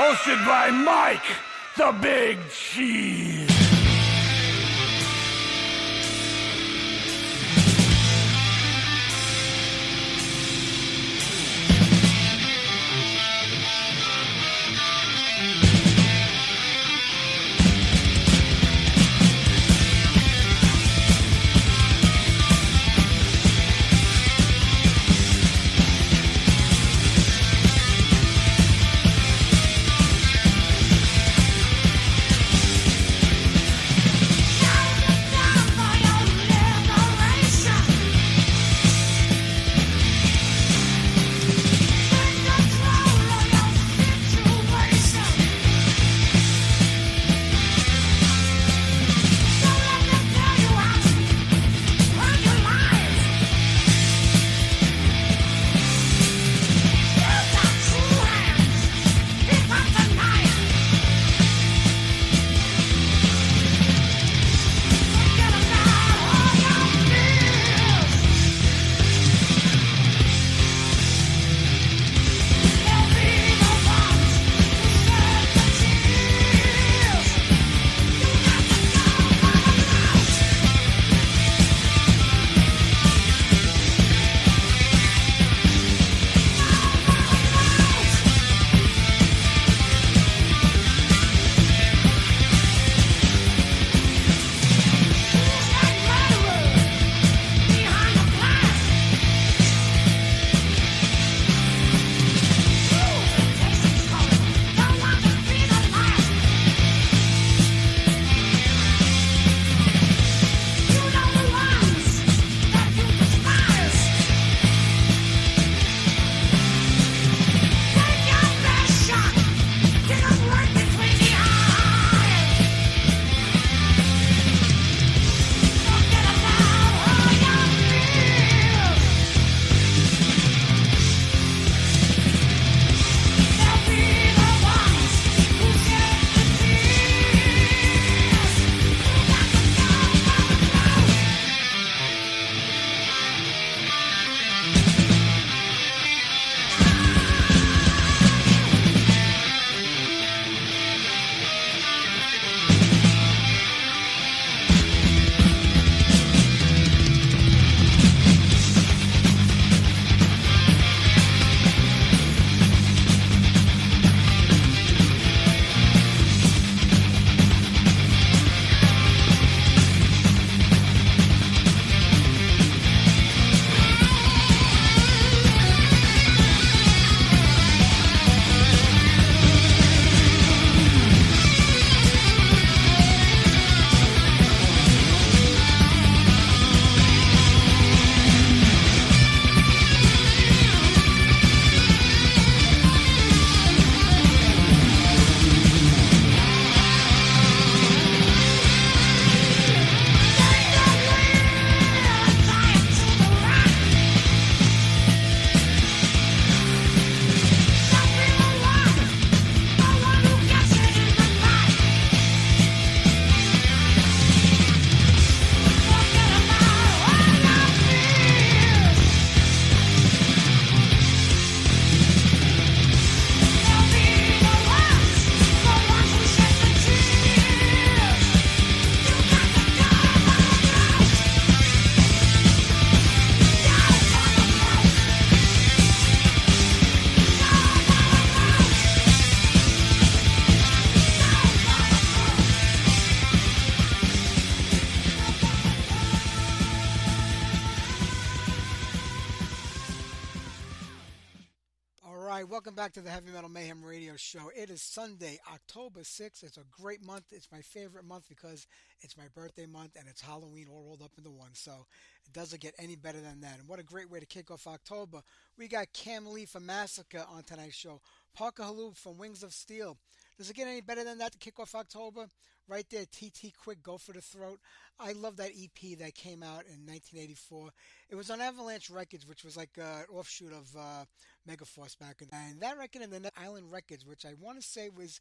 Hosted by Mike, the Big Cheese. Welcome back to the Heavy Metal Mayhem Radio Show. It is Sunday, October 6th. It's a great month. It's my favorite month because it's my birthday month and it's Halloween all rolled up into one. So it doesn't get any better than that. And what a great way to kick off October. We got Cam Lee from Massacre on tonight's show. Parker Halub from Wings of Steel. Does it get any better than that to kick off October? Right there, TT Quick, Go for the Throat. I love that EP that came out in 1984. It was on Avalanche Records, which was like an offshoot of Megaforce back in the day. And that record and the Island Records, which I want to say was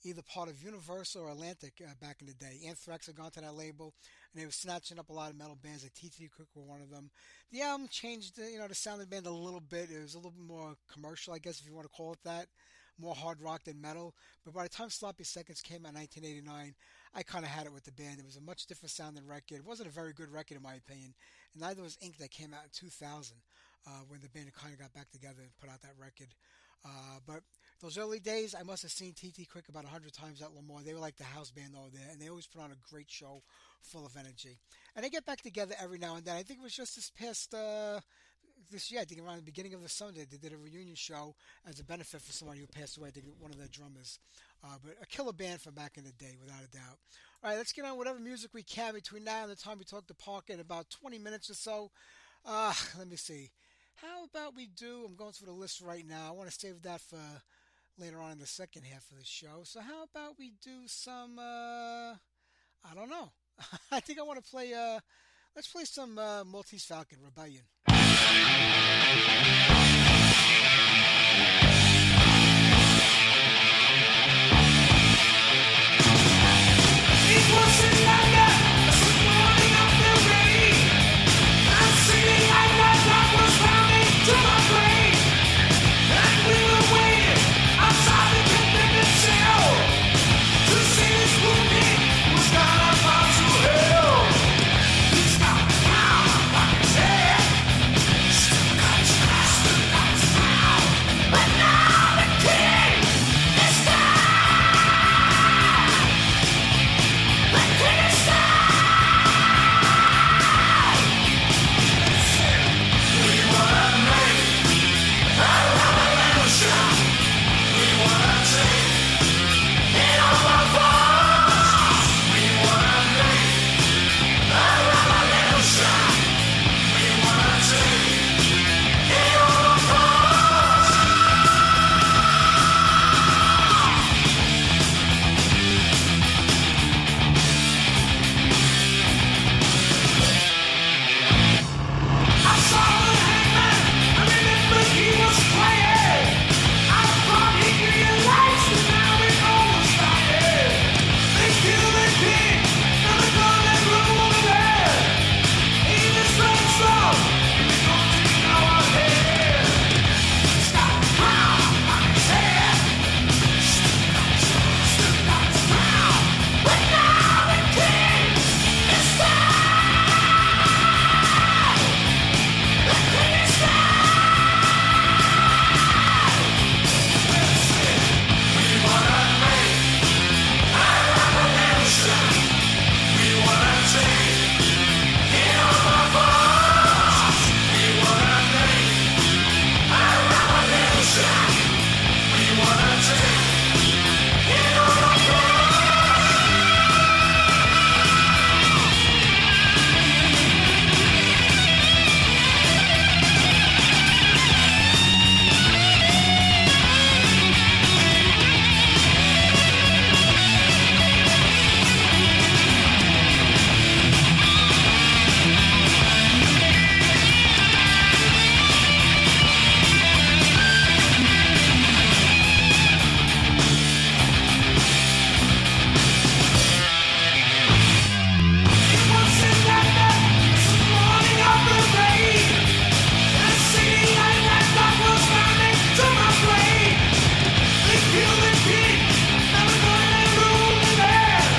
either part of Universal or Atlantic back in the day. Anthrax had gone to that label, and they were snatching up a lot of metal bands. Like TT Quick were one of them. The album changed, the sound of the band a little bit. It was a little bit more commercial, I guess, if you want to call it that. more hard rock than metal. But by the time Sloppy Seconds came out in 1989, I kind of had it with the band. It was a much different sounding record. It wasn't a very good record in my opinion, and neither was Ink that came out in 2000, when the band kind of got back together and put out that record. But those early days, I must have seen TT Quick about 100 times at Lemoore. They were like the house band over there, and they always put on a great show full of energy. And they get back together every now and then. I think it was just this year, I think around the beginning of the summer, they did a reunion show as a benefit for somebody who passed away. I think one of their drummers. But a killer band from back in the day, without a doubt. All right, let's get on whatever music we can between now and the time we talk to Parker in about 20 minutes or so. Let me see. How about we do, I'm going through the list right now. I want to save that for later on in the second half of the show. So how about we do some, I don't know. I think I want to play, let's play some Maltese Falcon, Rebellion. It wasn't like that, this morning of the rain. I'm singing like that was rounding to my brain. And we were waiting outside the convicted cell to see this wounded was gone about to hell. He's got a crown on his head. Still got his glass, still got his crown. But now the king is down. The king is down. We wanna make a revolution. We wanna take it all apart. We wanna make a revolution. We wanna take it all apart. I saw the hangman. I remember he was playing. I thought he realized that now it all was dying. They killed the king. Now they're gonna rule the land. He is so strong. They're gonna take our head. He's got a crown on his head. Still got his sword, still got his crown. But now the king is down. The king is down. We wanna make a revolution. We wanna take it all apart. We wanna make a revolution. We wanna take it all apart. It wasn't like that, it's the morning of the rain. And I see like that was running to my brain. They killed the king, now we're gonna rule the land.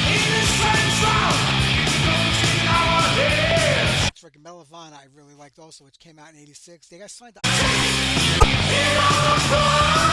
In this transform, it's gonna take our heads. Trick and Melavana I really liked also, which came out in 86. They got signed to It all apart.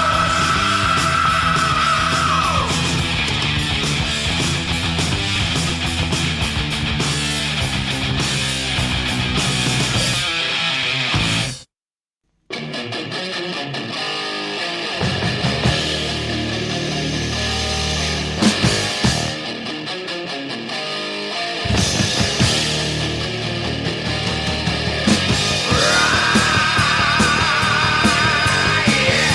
Yeah.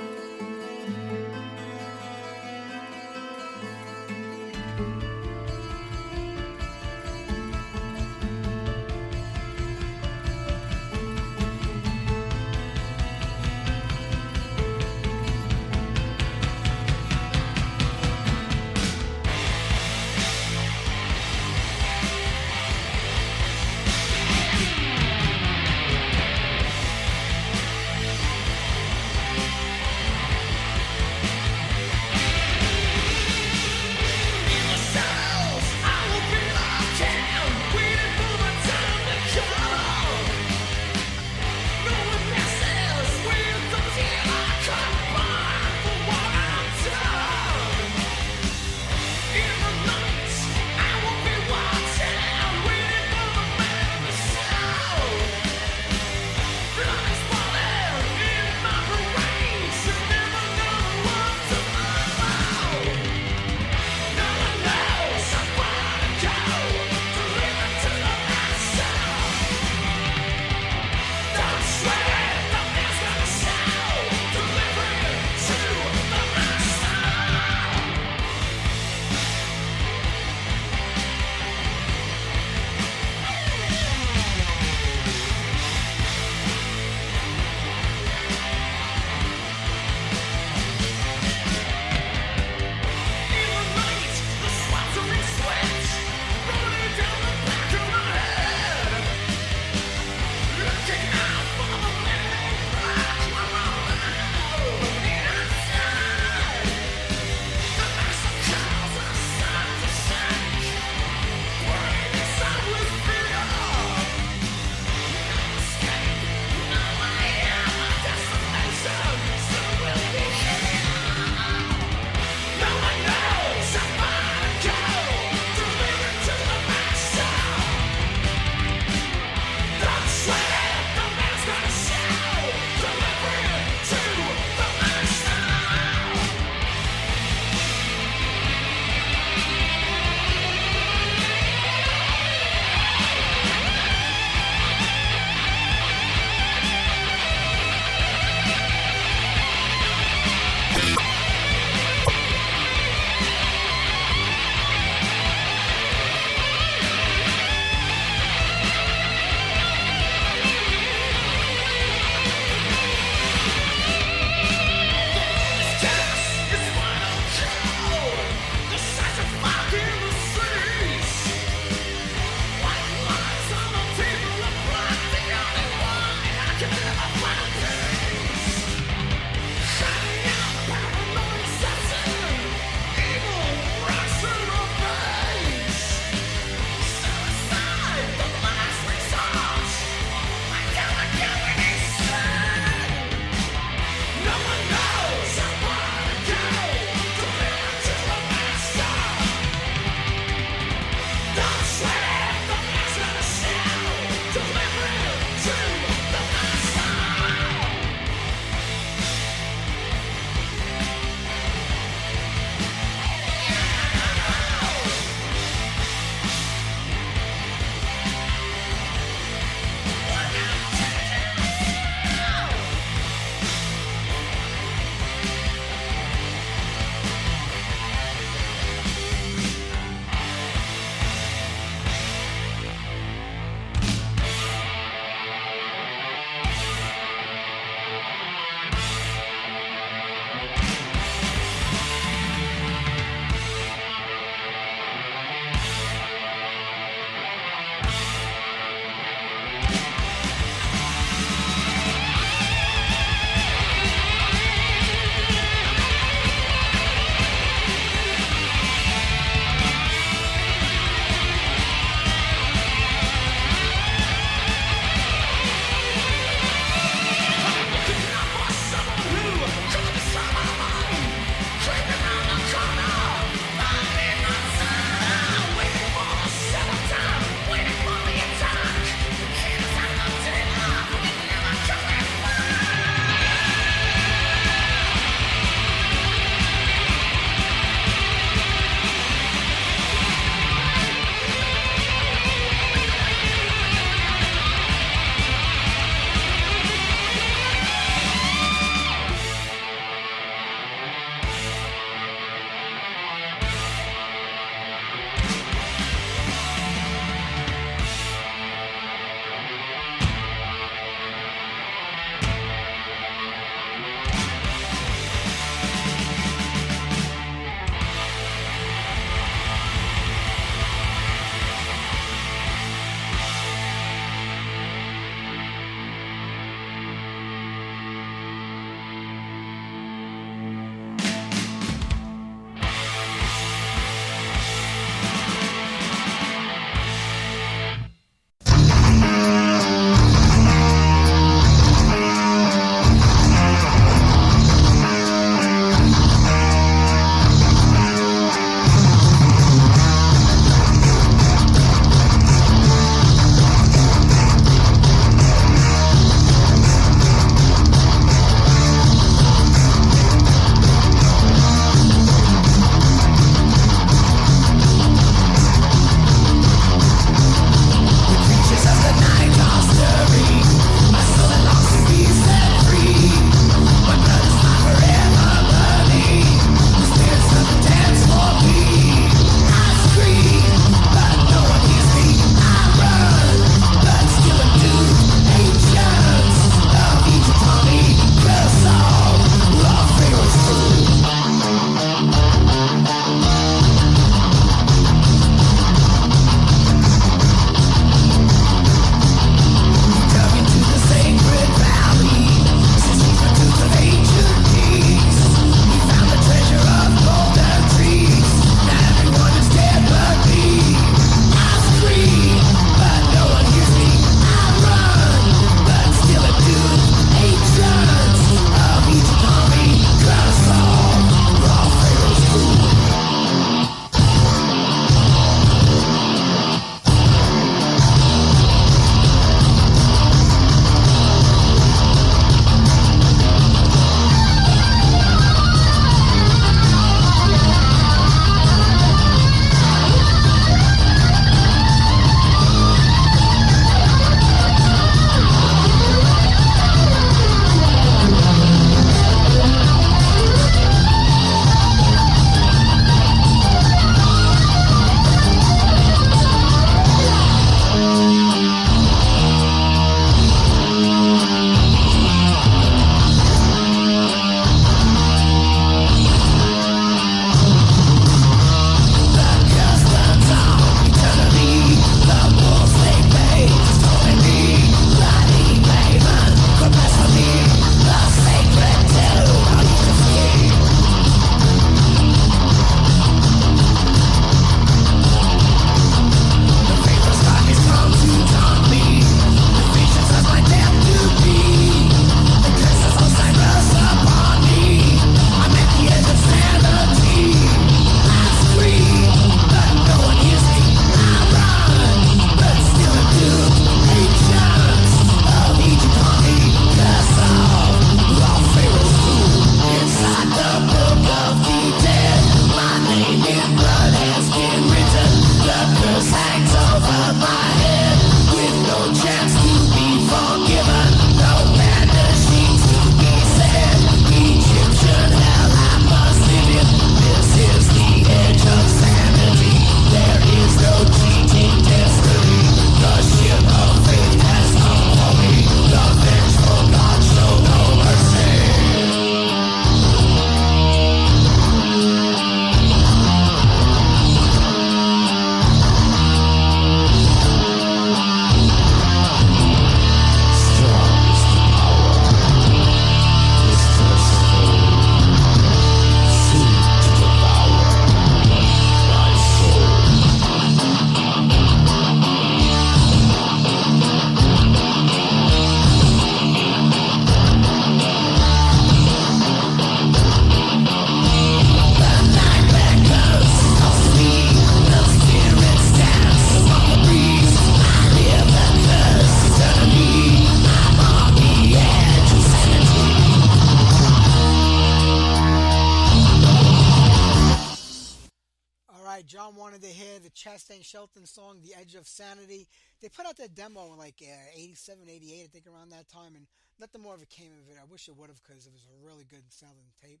right, John wanted to hear the Chastain Shelton song, The Edge of Sanity. They put out that demo in like 87, 88, I think around that time, and nothing more of it came of it. I wish it would have because it was a really good sounding tape.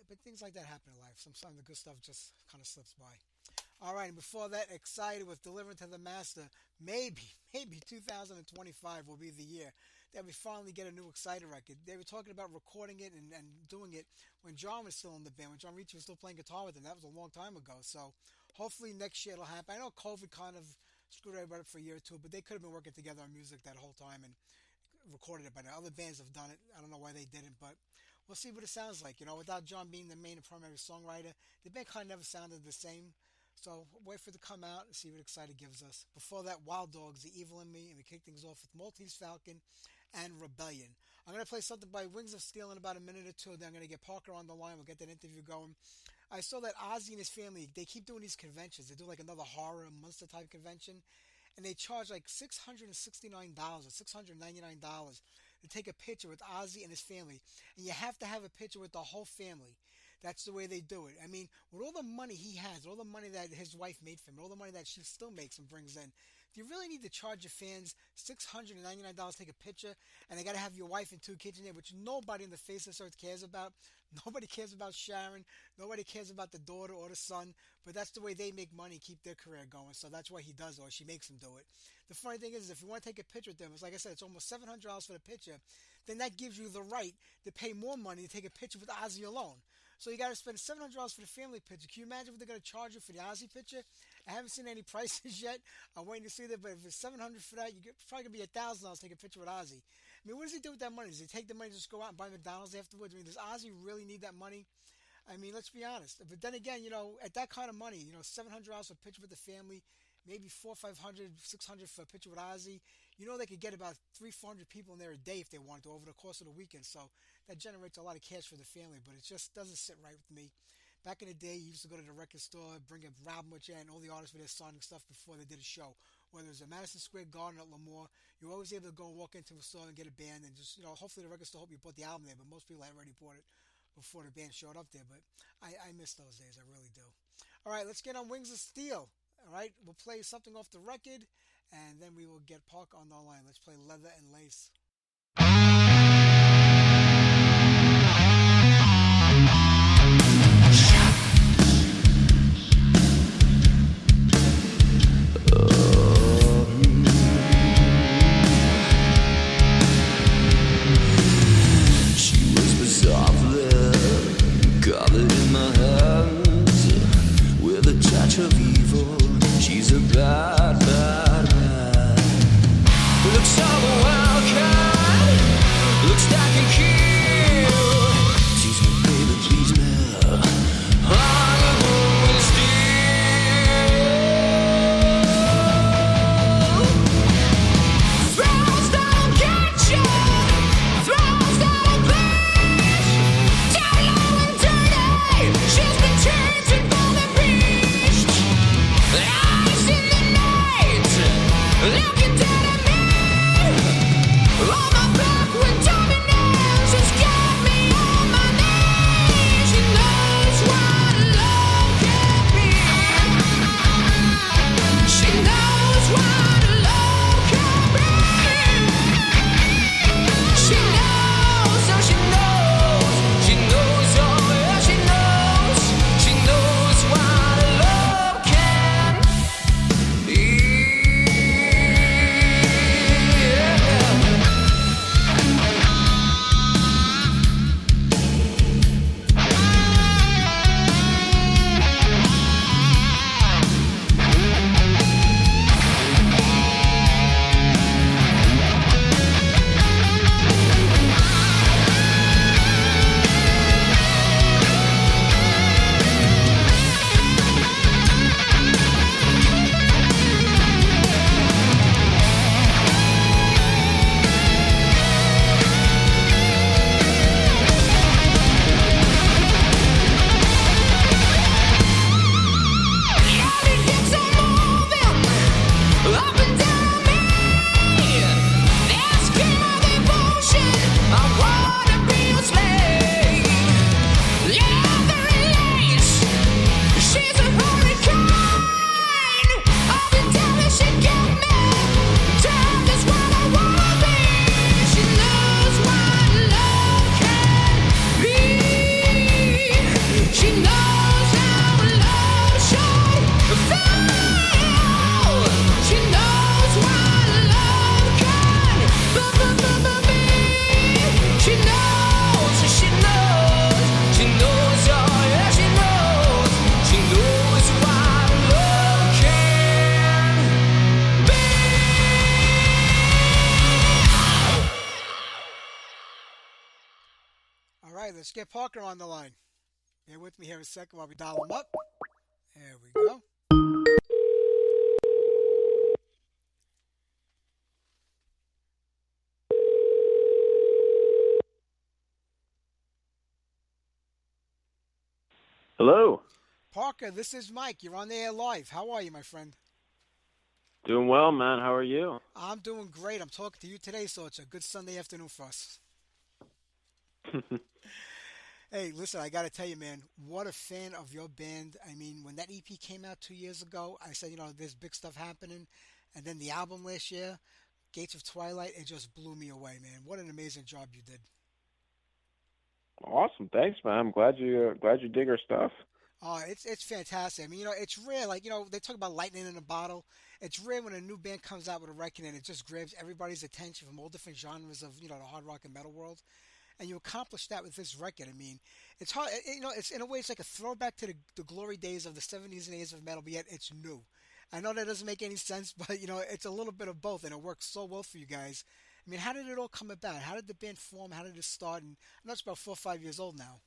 But things like that happen in life. Sometimes the good stuff just kind of slips by. All right, and before that, Excited with Delivering to the Master. Maybe 2025 will be the year that we finally get a new Excited record. They were talking about recording it and doing it when John was still in the band, when John Ricci was still playing guitar with them. That was a long time ago. So hopefully next year it'll happen. I know COVID kind of screwed everybody up for a year or two, but they could have been working together on music that whole time and recorded it by now. Other bands have done it. I don't know why they didn't, but we'll see what it sounds like. You know, without John being the main and primary songwriter, the band kind of never sounded the same. So wait for it to come out and see what Excited gives us. Before that, Wild Dogs, The Evil in Me, and we kick things off with Maltese Falcon and Rebellion. I'm going to play something by Wings of Steel in about a minute or two. Then I'm going to get Parker on the line. We'll get that interview going. I saw that Ozzy and his family, they keep doing these conventions. They do like another horror monster type convention. And they charge like $669 or $699 to take a picture with Ozzy and his family. And you have to have a picture with the whole family. That's the way they do it. I mean, with all the money he has, all the money that his wife made for him, all the money that she still makes and brings in, do you really need to charge your fans $699 to take a picture, and they got to have your wife and two kids in there, which nobody in the face of this earth cares about? Nobody cares about Sharon. Nobody cares about the daughter or the son. But that's the way they make money, keep their career going. So that's why he does it, or she makes him do it. The funny thing is, if you want to take a picture with them, it's like I said, it's almost $700 for the picture. Then that gives you the right to pay more money to take a picture with Ozzy alone. So you got to spend $700 for the family picture. Can you imagine what they're going to charge you for the Ozzy picture? I haven't seen any prices yet. I'm waiting to see that. But if it's $700 for that, you're probably going to be $1,000 to take a picture with Ozzy. I mean, what does he do with that money? Does he take the money and just go out and buy McDonald's afterwards? I mean, does Ozzy really need that money? I mean, let's be honest. But then again, you know, at that kind of money, you know, $700 for a picture with the family, maybe $400, $500, $600 for a picture with Ozzy. You know, they could get about 300-400 people in there a day if they wanted to over the course of the weekend. So that generates a lot of cash for the family, but it just doesn't sit right with me. Back in the day, you used to go to the record store, bring a album with you, and all the artists with their signing stuff before they did a show. Whether it was at Madison Square Garden or at Lemoore, you were always able to go and walk into a store and get a band and just, you know, hopefully the record store hope you bought the album there, but most people had already bought it before the band showed up there. But I miss those days, I really do. All right, let's get on Wings of Steel. All right, we'll play something off the record, and then we will get Park on the line. Let's play Leather and Lace. She whispers softly, covered in my hands, with a touch of evil. She's a bad, bad man. Looks all the wild cat, looks like a kill. Tease me, baby, please me. Hollywood is still. Throws that'll get you, throws that'll bleach. Down low and dirty, she's been changing for the beast. Eyes in the night. Let's get Parker on the line. Bear with me here a second while we dial him up. There we go. Hello. Parker, this is Mike. You're on the air live. How are you, my friend? Doing well, man. How are you? I'm doing great. I'm talking to you today, so it's a good Sunday afternoon for us. Hey, listen, I got to tell you, man, what a fan of your band. I mean, when that EP came out 2 years ago, I said, there's big stuff happening. And then the album last year, Gates of Twilight, it just blew me away, man. What an amazing job you did. Awesome. Thanks, man. I'm glad you dig our stuff. It's fantastic. I mean, it's rare. Like, they talk about lightning in a bottle. It's rare when a new band comes out with a record and it just grabs everybody's attention from all different genres of, the hard rock and metal world. And you accomplish that with this record. I mean, it's hard. It's in a way, it's like a throwback to the glory days of the 70s and 80s of metal, but yet it's new. I know that doesn't make any sense, but, it's a little bit of both, and it works so well for you guys. I mean, how did it all come about? How did the band form? How did it start? And I know it's about 4 or 5 years old now.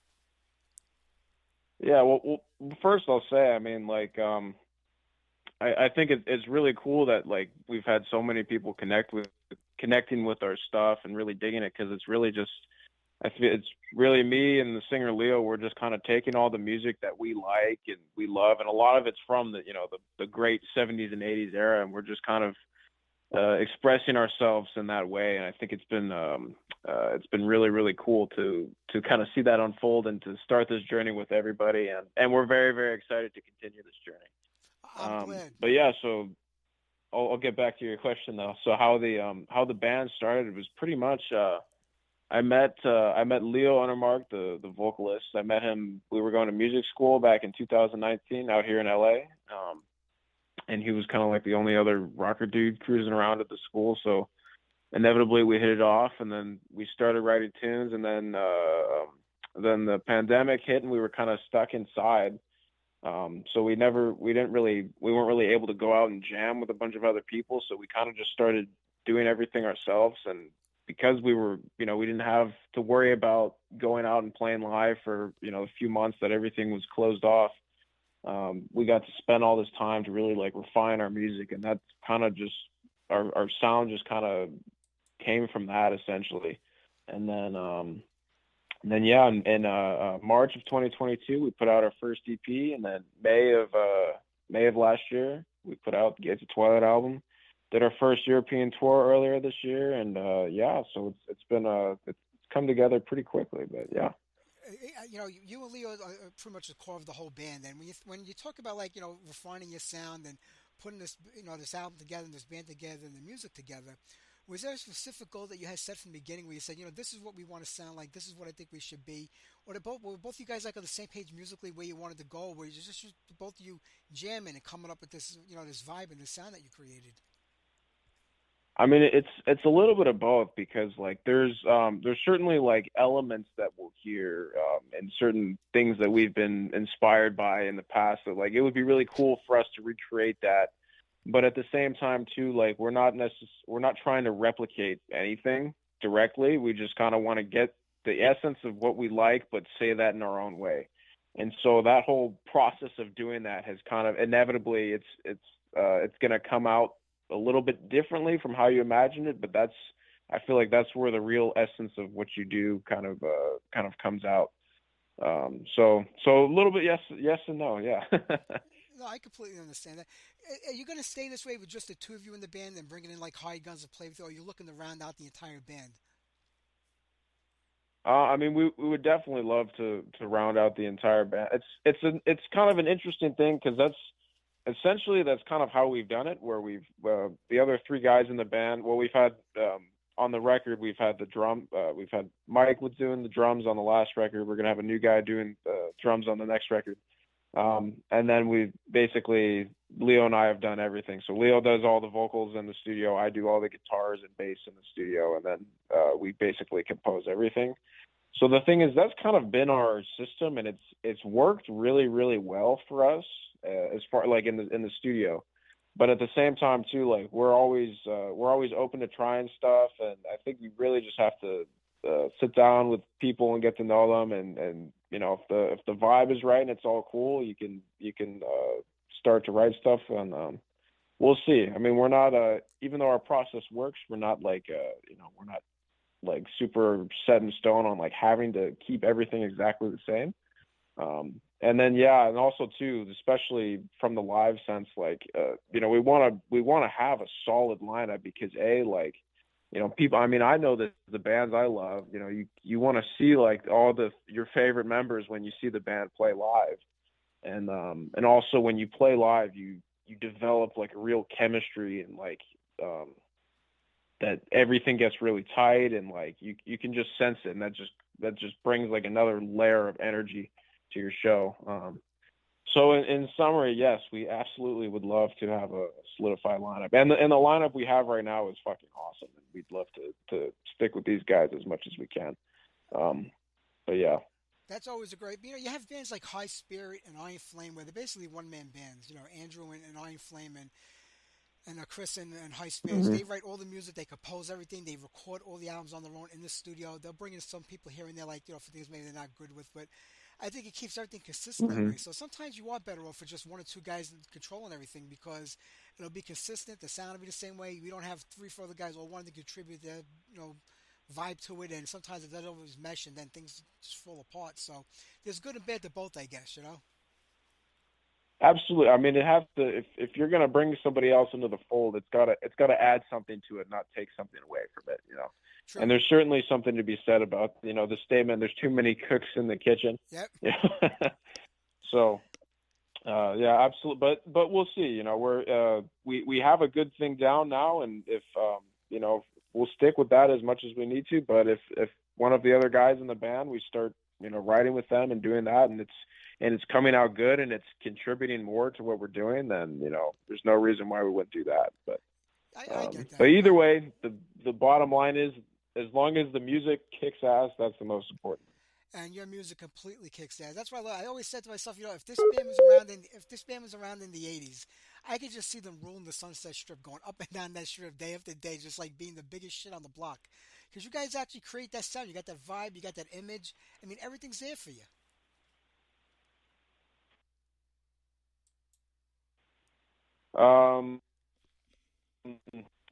Yeah. Well, first I'll say, I mean, like, I think it's really cool that like we've had so many people connecting with our stuff and really digging it, because it's really just, I feel it's really me and the singer Leo. We're just kind of taking all the music that we like and we love, and a lot of it's from the great 70s and 80s era, and we're just kind of expressing ourselves in that way. And I think it's been really, really cool to kind of see that unfold and to start this journey with everybody. And we're very, very excited to continue this journey. I'm glad. But yeah, so I'll get back to your question though. So how the band started, it was pretty much, I met Leo Undermark, the vocalist. I met him. We were going to music school back in 2019 out here in LA. And he was kind of like the only other rocker dude cruising around at the school. So inevitably we hit it off, and then we started writing tunes, and then the pandemic hit and we were kind of stuck inside. So we weren't really able to go out and jam with a bunch of other people. So we kind of just started doing everything ourselves. And because we were, we didn't have to worry about going out and playing live for, a few months that everything was closed off. We got to spend all this time to really like refine our music, and that's kind of just our sound just kind of came from that essentially. And then yeah, in March of 2022 we put out our first EP, and then May of last year we put out the Gates of Twilight album. Did our first European tour earlier this year, and yeah, so it's come together pretty quickly, but yeah. You and Leo are pretty much the core of the whole band. And when you talk about like refining your sound and putting this this album together and this band together and the music together, was there a specific goal that you had set from the beginning where you said, this is what we want to sound like, this is what I think we should be, or were both you guys like on the same page musically where you wanted to go, where you just both of you jamming and coming up with this this vibe and this sound that you created? I mean, it's a little bit of both, because like there's certainly like elements that we'll hear and certain things that we've been inspired by in the past that like it would be really cool for us to recreate that, but at the same time too, like we're not trying to replicate anything directly. We just kind of want to get the essence of what we like, but say that in our own way. And so that whole process of doing that has kind of inevitably it's going to come out a little bit differently from how you imagined it, but I feel like that's where the real essence of what you do kind of comes out. So a little bit yes and no, yeah. No, I completely understand that. Are you going to stay this way with just the two of you in the band and bringing in like hired guns to play with, or are you looking to round out the entire band? I mean, we would definitely love to round out the entire band. It's kind of an interesting thing, because that's kind of how we've done it, where we've the other three guys in the band. Well, we've had on the record we've had we've had Mike was doing the drums on the last record. We're gonna have a new guy doing drums on the next record, and then we basically Leo and I have done everything. So Leo does all the vocals in the studio. I do all the guitars and bass in the studio, and then we basically compose everything. So the thing is, that's kind of been our system, and it's worked really, really well for us as far like in the studio. But at the same time too, like we're always open to trying stuff, and I think you really just have to sit down with people and get to know them, and if the vibe is right and it's all cool, you can start to write stuff, and we'll see. I mean, we're not even though our process works, we're not like we're not like super set in stone on like having to keep everything exactly the same. And then yeah, and also too, especially from the live sense, like we want to have a solid lineup because like people. I mean, I know that the bands I love, you want to see like all your favorite members when you see the band play live, and also when you play live, you develop like a real chemistry, and like that everything gets really tight, and like you can just sense it, and that just brings like another layer of energy to your show. So in summary, yes, we absolutely would love to have a solidified lineup, and the lineup we have right now is fucking awesome, and we'd love to stick with these guys as much as we can. But yeah. That's always a great. You have bands like High Spirit and Iron Flame, where they're basically one-man bands. Andrew and Iron Flame and Chris and High Spirits. Mm-hmm. They write all the music, they compose everything, they record all the albums on their own in the studio. They'll bring in some people here and there, like for things maybe they're not good with, but I think it keeps everything consistent that Mm-hmm. way. So sometimes you are better off with just one or two guys controlling everything because it'll be consistent. The sound will be the same way. We don't have three, four other guys all wanting to contribute their vibe to it, and sometimes it doesn't always mesh, and then things just fall apart. So there's good and bad to both, I guess. Absolutely. I mean, it has to. If you're gonna bring somebody else into the fold, it's gotta add something to it, not take something away from it. True. And there's certainly something to be said about the statement. There's too many cooks in the kitchen. Yep. Yeah. So, yeah, absolutely. But we'll see. We have a good thing down now, and if we'll stick with that as much as we need to. But if one of the other guys in the band, we start writing with them and doing that, and it's coming out good, and it's contributing more to what we're doing, then there's no reason why we wouldn't do that. But I get that. but either way, the bottom line is, as long as the music kicks ass, that's the most important. And your music completely kicks ass. That's why I always said to myself, if this band was around in the '80s, I could just see them ruling the Sunset Strip, going up and down that strip day after day, just like being the biggest shit on the block. Because you guys actually create that sound, you got that vibe, you got that image. I mean, everything's there for you. Um,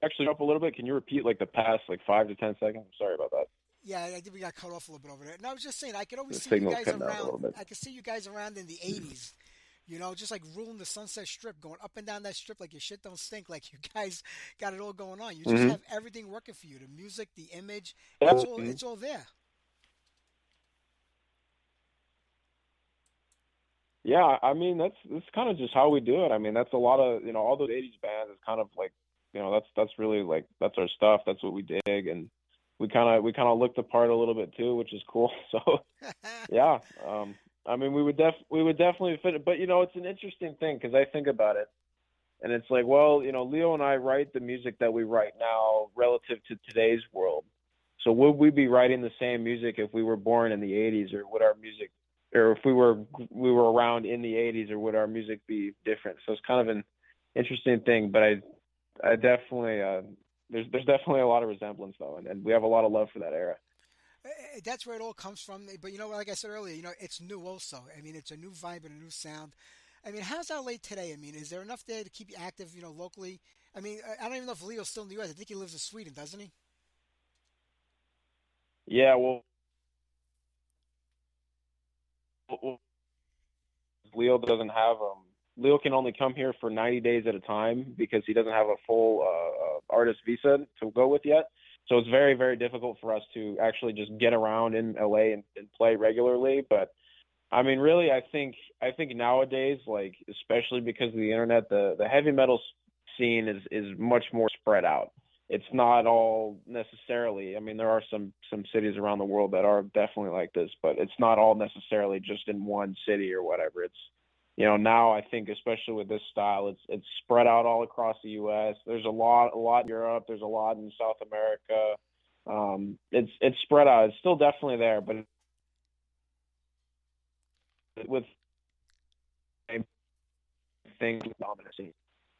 Actually, up a little bit. Can you repeat like the past like 5 to 10 seconds? I'm sorry about that. Yeah, I think we got cut off a little bit over there. And I was just saying, I could always The see you signal's guys cutting out a around. little bit. I could see you guys around in the '80s. Just like ruling the Sunset Strip, going up and down that strip like your shit don't stink. Like you guys got it all going on. You just Mm-hmm. have everything working for you. The music, the image, Yeah. it's all there. Yeah, I mean that's kind of just how we do it. I mean that's a lot of all those '80s bands is kind of like that's really like that's our stuff. That's what we dig, and we kind of look the part a little bit too, which is cool. So yeah, I mean we would definitely fit it, but it's an interesting thing because I think about it, and it's like, well, Leo and I write the music that we write now relative to today's world. So would we be writing the same music if we were born in the '80s, or would our music, or if we were around in the '80s, or would our music be different? So it's kind of an interesting thing, but I definitely there's definitely a lot of resemblance though, and we have a lot of love for that era. That's where it all comes from. But like I said earlier, it's new also. I mean, it's a new vibe and a new sound. I mean, how's LA today? I mean, is there enough there to keep you active, locally? I mean, I don't even know if Leo's still in the U.S. I think he lives in Sweden, doesn't he? Yeah, well, Leo doesn't have Leo can only come here for 90 days at a time because he doesn't have a full artist visa to go with yet. So it's very, very difficult for us to actually just get around in LA and play regularly. But I mean, really, I think nowadays, like especially because of the internet, the heavy metal scene is much more spread out. It's not all necessarily. I mean, there are some cities around the world that are definitely like this, but it's not all necessarily just in one city or whatever. It's now I think especially with this style, it's spread out all across the U.S. There's a lot in Europe. There's a lot in South America. It's spread out. It's still definitely there, but with I think dominant scene.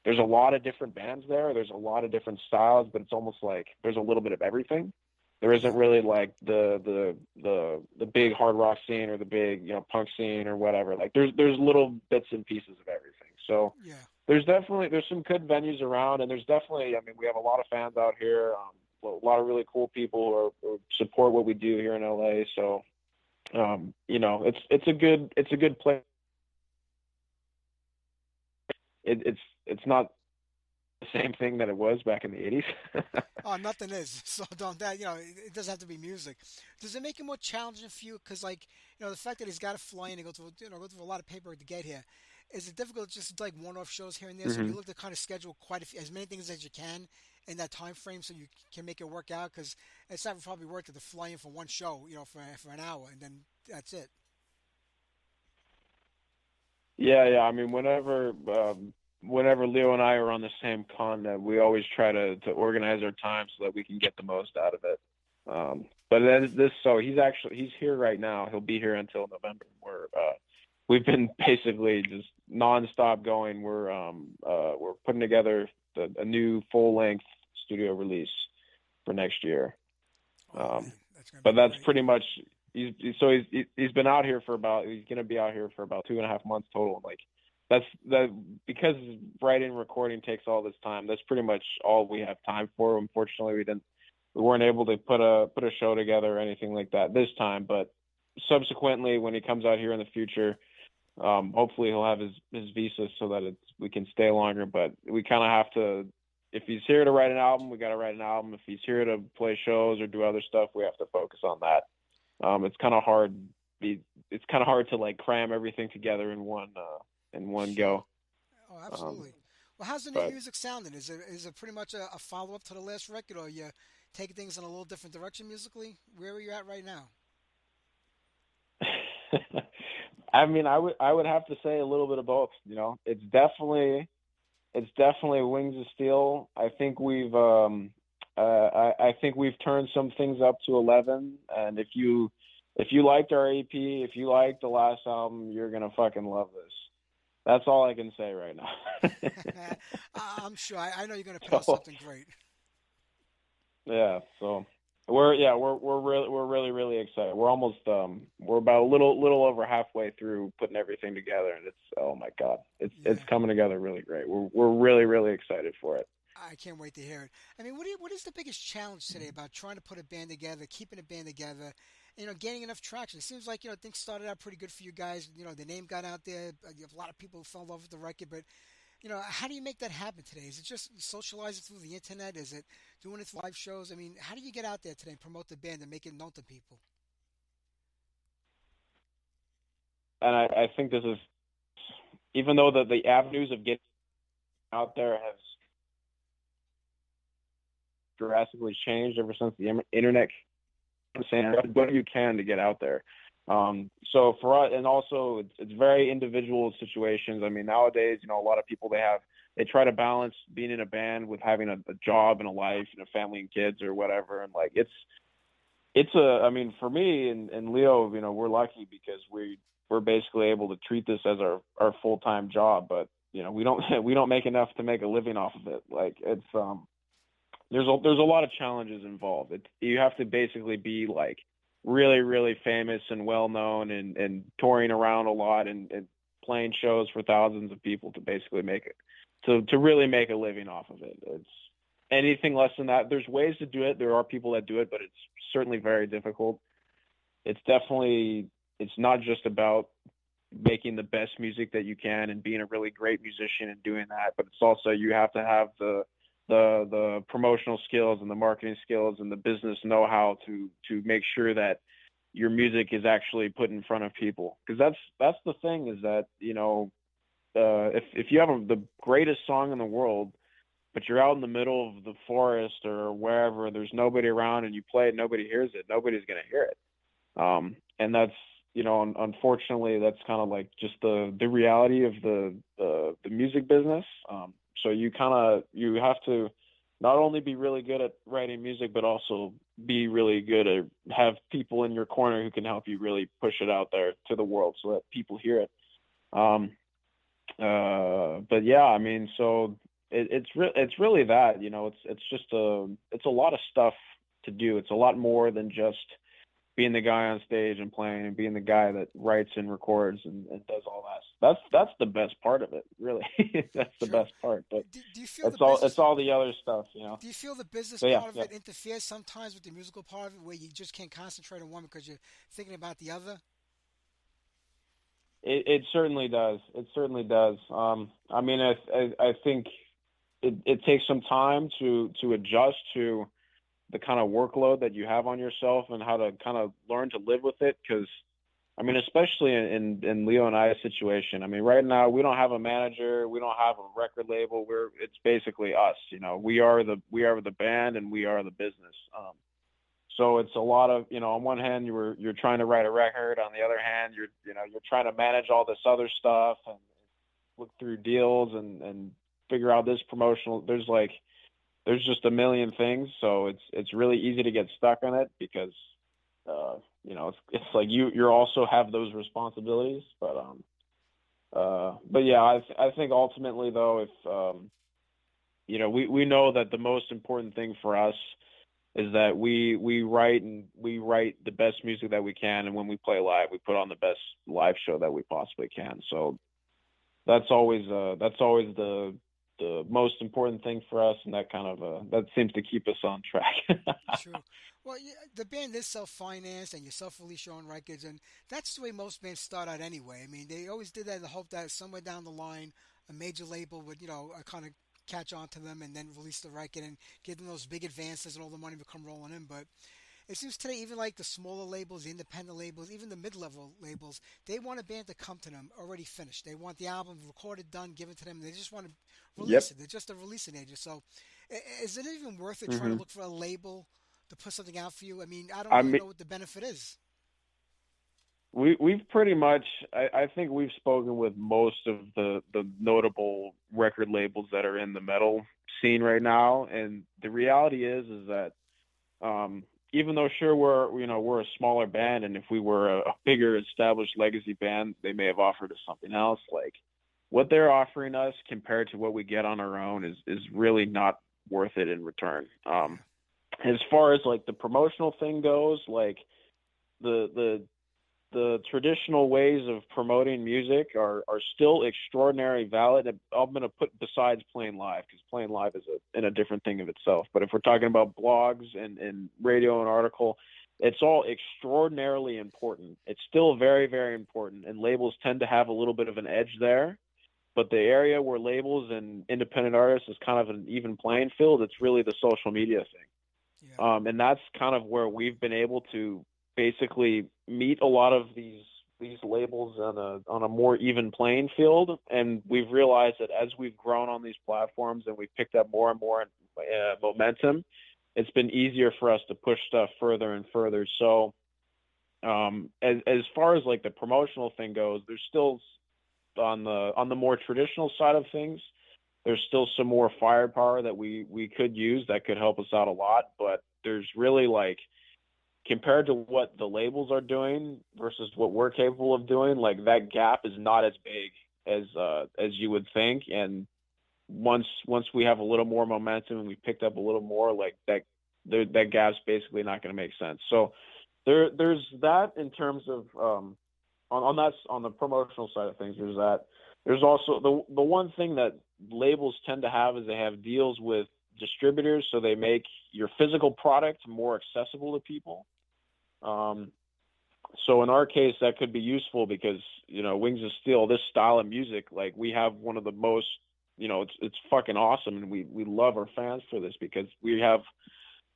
There's a lot of different bands there. There's a lot of different styles, but it's almost like there's a little bit of everything. There isn't really like the big hard rock scene or the big, you know, punk scene or whatever. Like there's little bits and pieces of everything. So Yeah. there's some good venues around, and there's definitely, I mean, we have a lot of fans out here, a lot of really cool people who support what we do here in LA. So you know, it's a good place. It's not the same thing that it was back in the 80s. Oh, nothing is. So don't that, it doesn't have to be music. Does it make it more challenging for you? Because, like, the fact that he's got to fly in and go through a lot of paperwork to get here. Is it difficult just to, like, one-off shows here and there? So you look to kind of schedule as many things as you can in that time frame so you can make it work out? Because it's not probably worth it to fly in for one show, for an hour, and then that's it. Yeah. I mean, whenever Leo and I are on the same continent, we always try to organize our time so that we can get the most out of it. But then so he's here right now. He'll be here until November. We've been basically just nonstop going. We're putting together a new full length studio release for next year. Oh, man, that's gonna But be that's great. pretty much he's been out here for he's gonna be out here for about 2.5 months total. Like that because writing and recording takes all this time. That's pretty much all we have time for. Unfortunately, we weren't able to put a show together or anything like that this time. But subsequently, when he comes out here in the future, hopefully he'll have his visa so that we can stay longer. But we kind of have to. If he's here to write an album, we got to write an album. If he's here to play shows or do other stuff, we have to focus on that. It's kind of hard. It's kind of hard to like cram everything together in one go. Oh, absolutely. Well, how's the new But music sounding? Is it pretty much a follow-up to the last record, or you taking things in a little different direction musically? Where are you at right now? I mean, I would have to say a little bit of both. You know, it's definitely Wings of Steel. I think I think we've turned some things up to 11. And if you liked our EP, if you liked the last album, you're gonna fucking love this. That's all I can say right now. I'm sure. I know you're going to put out So, something great. yeah. So we're really excited. We're almost we're about a little over halfway through putting everything together, and it's, oh my god, it's Yeah, coming together really great. We're really excited for it. I can't wait to hear it. I mean, what is the biggest challenge today about trying to put a band together, keeping a band together, gaining enough traction? It seems like things started out pretty good for you guys. The name got out there. You have a lot of people who fell in love with the record, but how do you make that happen today? Is it just socializing through the internet? Is it doing it through live shows? I mean, how do you get out there today and promote the band and make it known to people? And I think this is, even though the avenues of getting out there have drastically changed ever since the internet. I'm saying what you can to get out there. So for us, and also it's very individual situations. I mean, nowadays, a lot of people they try to balance being in a band with having a job and a life and a family and kids or whatever. And like I mean, for me and Leo, we're lucky because we're basically able to treat this as our full-time job, but we don't make enough to make a living off of it. Like it's there's a lot of challenges involved. You have to basically be like really famous and well known and touring around a lot and playing shows for thousands of people to basically make it to really make a living off of it. It's anything less than that. There's ways to do it. There are people that do it, but it's certainly very difficult. It's not just about making the best music that you can and being a really great musician and doing that, but it's also, you have to have the promotional skills and the marketing skills and the business know-how to make sure that your music is actually put in front of people. Because that's the thing, is that if you have the greatest song in the world, but you're out in the middle of the forest or wherever, there's nobody around, and you play it, nobody hears it, nobody's going to hear it. And that's, unfortunately, that's kind of like just the reality of the music business. So you have to not only be really good at writing music, but also be really good at have people in your corner who can help you really push it out there to the world so that people hear it. But yeah, I mean, so it's really that, it's just it's a lot of stuff to do. It's a lot more than just being the guy on stage and playing and being the guy that writes and records and does all that. That's the best part of it, really. That's the Sure. best part. But Do you feel the it's business? all the other stuff, you know. Do you feel the business So yeah, part of yeah. it interferes sometimes with the musical part of it, where you just can't concentrate on one because you're thinking about the other? It certainly does. It certainly does. I mean, I think it takes some time to adjust to the kind of workload that you have on yourself and how to kind of learn to live with it. Because I mean, especially in Leo and I's situation. I mean, right now we don't have a manager, we don't have a record label. It's basically us. You know, we are the band and we are the business. So it's a lot of, you know, on one hand you're trying to write a record, on the other hand you're trying to manage all this other stuff and look through deals and figure out this promotional. There's just a million things, so it's really easy to get stuck on it because you know it's like you also have those responsibilities. But yeah, I think ultimately though, if you know, we know that the most important thing for us is that we write the best music that we can, and when we play live, we put on the best live show that we possibly can. So that's always the most important thing for us, and that kind of that seems to keep us on track. Sure. Well, yeah, the band is self-financed, and you self-release your own records, and that's the way most bands start out anyway. I mean, they always did that in the hope that somewhere down the line, a major label would, kind of catch on to them and then release the record and give them those big advances and all the money would come rolling in. But it seems today, even like the smaller labels, the independent labels, even the mid-level labels, they want a band to come to them already finished. They want the album recorded, done, given to them. They just want to release Yep. it. They're just a releasing agent. So, is it even worth it trying to Hmm. look for a label to put something out for you? I mean, I don't I really mean, know what the benefit is. we've pretty much, I think we've spoken with most of the notable record labels that are in the metal scene right now, and the reality is that even though sure we're a smaller band, and if we were a bigger established legacy band, they may have offered us something else. Like what they're offering us compared to what we get on our own is really not worth it in return. Yeah. As far as like the promotional thing goes, like the the traditional ways of promoting music are still extraordinarily valid. I'm going to put besides playing live, because playing live is a different thing of itself. But if we're talking about blogs and radio and article, it's all extraordinarily important. It's still very, very important. And labels tend to have a little bit of an edge there. But the area where labels and independent artists is kind of an even playing field, it's really the social media thing. Yeah. And that's kind of where we've been able to basically meet a lot of these labels on a more even playing field. And we've realized that as we've grown on these platforms and we've picked up more and more momentum, it's been easier for us to push stuff further and further. So as far as like the promotional thing goes, there's still on the more traditional side of things, there's still some more firepower that we could use that could help us out a lot. But there's really, like, compared to what the labels are doing versus what we're capable of doing, like that gap is not as big as you would think. And once we have a little more momentum and we picked up a little more, like that gap's basically not going to make sense. So there's that in terms of on the promotional side of things. There's that. There's also the one thing that labels tend to have is they have deals with distributors, so they make your physical product more accessible to people. So in our case, that could be useful because, Wings of Steel, this style of music, like we have one of the most, it's fucking awesome. And we love our fans for this because we have,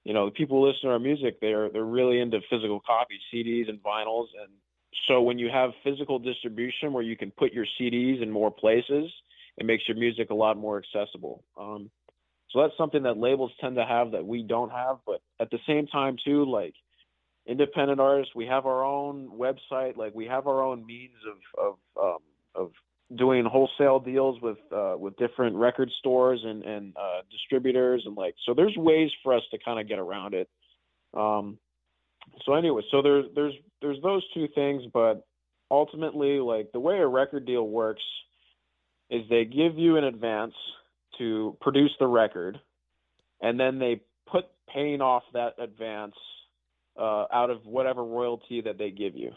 the people who listen to our music, they're really into physical copies, CDs and vinyls. And so when you have physical distribution where you can put your CDs in more places, it makes your music a lot more accessible. So that's something that labels tend to have that we don't have. But at the same time, too, like independent artists, we have our own website. Like we have our own means of doing wholesale deals with different record stores and distributors, and like so. There's ways for us to kind of get around it. So anyway, so there's those two things, but ultimately, like the way a record deal works is they give you an advance to produce the record, and then they paying off that advance out of whatever royalty that they give you.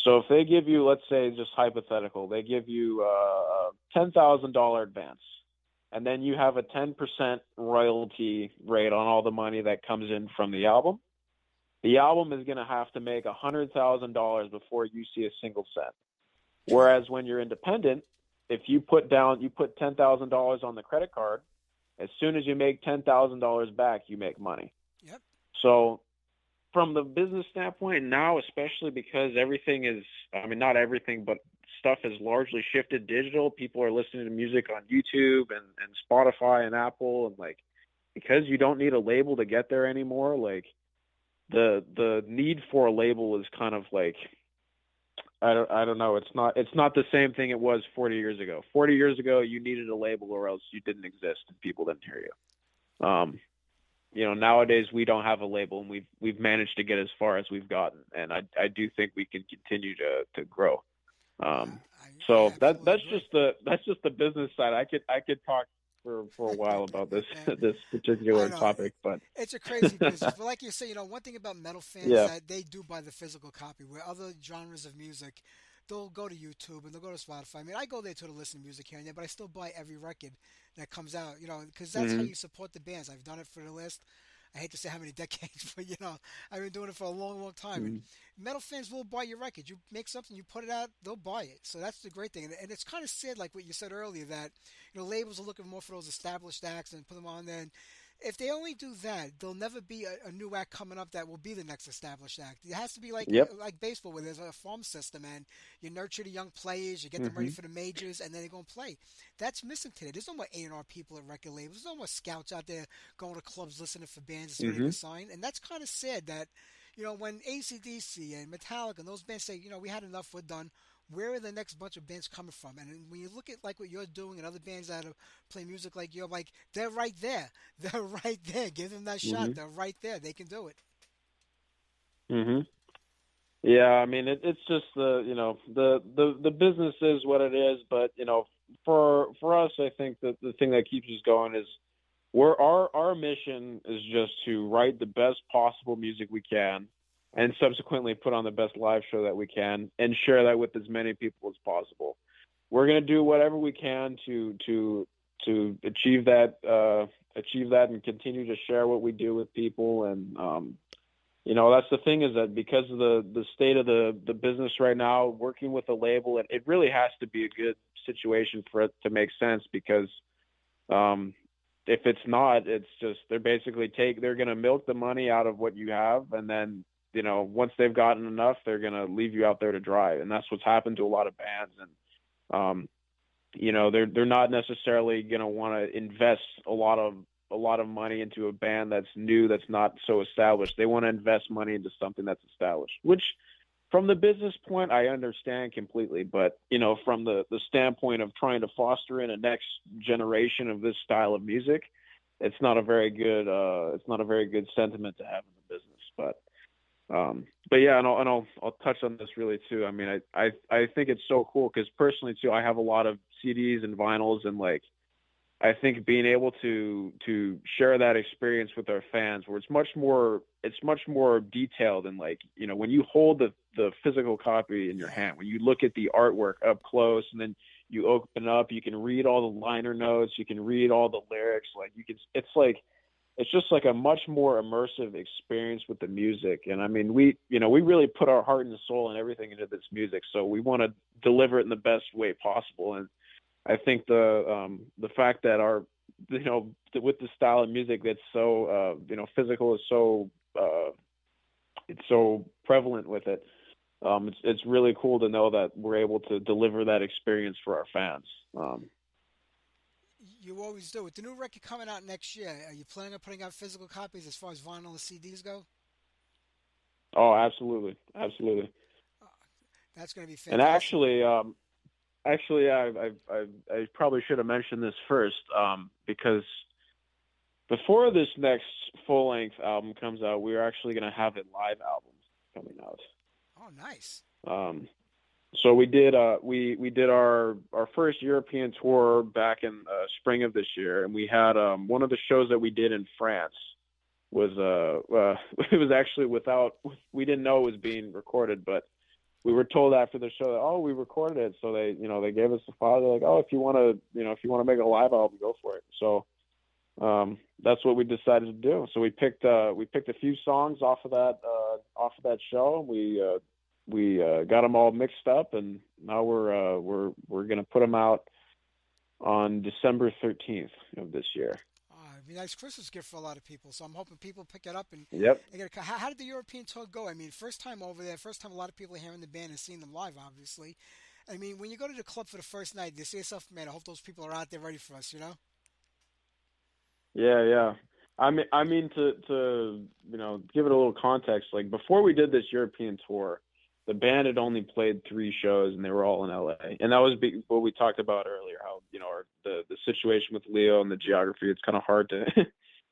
So if they give you, let's say, just hypothetical, they give you a $10,000 advance, and then you have a 10% royalty rate on all the money that comes in from the album is going to have to make $100,000 before you see a single cent. Whereas when you're independent, if you put $10,000 on the credit card, as soon as you make $10,000 back, you make money. Yep. So from the business standpoint now, especially because everything is, I mean, not everything, but stuff has largely shifted digital. People are listening to music on YouTube and Spotify and Apple, and like, because you don't need a label to get there anymore, like the need for a label is kind of like, I don't know. It's not the same thing it was 40 years ago. 40 years ago, you needed a label or else you didn't exist and people didn't hear you. Nowadays we don't have a label, and we've managed to get as far as we've gotten, and I do think we can continue to grow. So that's just the business side. I could talk for a while about this particular topic, but it's a crazy business. But like you say, one thing about metal fans that they do buy the physical copy, where other genres of music, they'll go to YouTube and they'll go to Spotify. I mean, I go there to listen to music here and there, but I still buy every record that comes out, because that's how you support the bands. I've done it for the last, I hate to say how many decades, but I've been doing it for a long, long time. And metal fans will buy your record. You make something, you put it out, they'll buy it. So that's the great thing. And it's kind of sad, like what you said earlier, that labels are looking more for those established acts and put them on there. And if they only do that, there'll never be a new act coming up that will be the next established act. It has to be like baseball, where there's a farm system and you nurture the young players, you get them ready for the majors, and then they're going to play. That's missing today. There's no more A&R people at record labels. There's no more scouts out there going to clubs listening for bands so they can sign. And that's kind of sad that, when AC/DC and Metallica and those bands say, we had enough, we're done, where are the next bunch of bands coming from? And when you look at like what you're doing and other bands that play music like you're, like, they're right there. They're right there. Give them that shot. They're right there. They can do it. Yeah, I mean, it's just the business is what it is, but for us, I think that the thing that keeps us going is our mission is just to write the best possible music we can, and subsequently put on the best live show that we can and share that with as many people as possible. We're going to do whatever we can to achieve that and continue to share what we do with people. And, that's the thing, is that because of the state of the business right now, working with a label, it really has to be a good situation for it to make sense, because if it's not, it's just, they're going to milk the money out of what you have, and then once they've gotten enough, they're going to leave you out there to dry. And that's what's happened to a lot of bands. And, they're not necessarily going to want to invest a lot of money into a band that's new, that's not so established. They want to invest money into something that's established, which from the business point, I understand completely. But, from the standpoint of trying to foster in a next generation of this style of music, it's not a very good sentiment to have in the business. But yeah, and I'll touch on this really too. I mean, I think it's so cool, because personally too, I have a lot of CDs and vinyls, and like, I think being able to share that experience with our fans, where it's much more detailed, and like, when you hold the physical copy in your hand, when you look at the artwork up close, and then you open up, you can read all the liner notes, you can read all the lyrics, like it's just like a much more immersive experience with the music. And I mean, we really put our heart and soul and everything into this music, so we want to deliver it in the best way possible. And I think the fact that our, with the style of music that's so, physical is so, it's so prevalent with it. It's really cool to know that we're able to deliver that experience for our fans. You always do. With the new record coming out next year, are you planning on putting out physical copies as far as vinyl and CDs go? Oh, absolutely. That's going to be fantastic. And actually, I probably should have mentioned this first, because before this next full-length album comes out, we're actually going to have a live album coming out. Oh, nice. So we did our first European tour back in spring of this year, and we had one of the shows that we did in France was it was actually without, we didn't know it was being recorded, but we were told after the show that, oh, we recorded it. So they, they gave us the file. They're like, oh, if you want to make a live album, go for it. So that's what we decided to do. So we picked a few songs off of that show. We got them all mixed up, and now we're going to put them out on December 13th of this year. It'd be a nice Christmas gift for a lot of people. So I'm hoping people pick it up and Yep. How did the European tour go? I mean, first time over there, first time a lot of people are hearing the band and seeing them live, obviously. I mean, when you go to the club for the first night, you say yourself, man, I hope those people are out there ready for us, you know? Yeah. I mean to give it a little context. Like, before we did this European tour, the band had only played 3 shows, and they were all in LA. And that was what we talked about earlier, how the situation with Leo and the geography. It's kind of hard to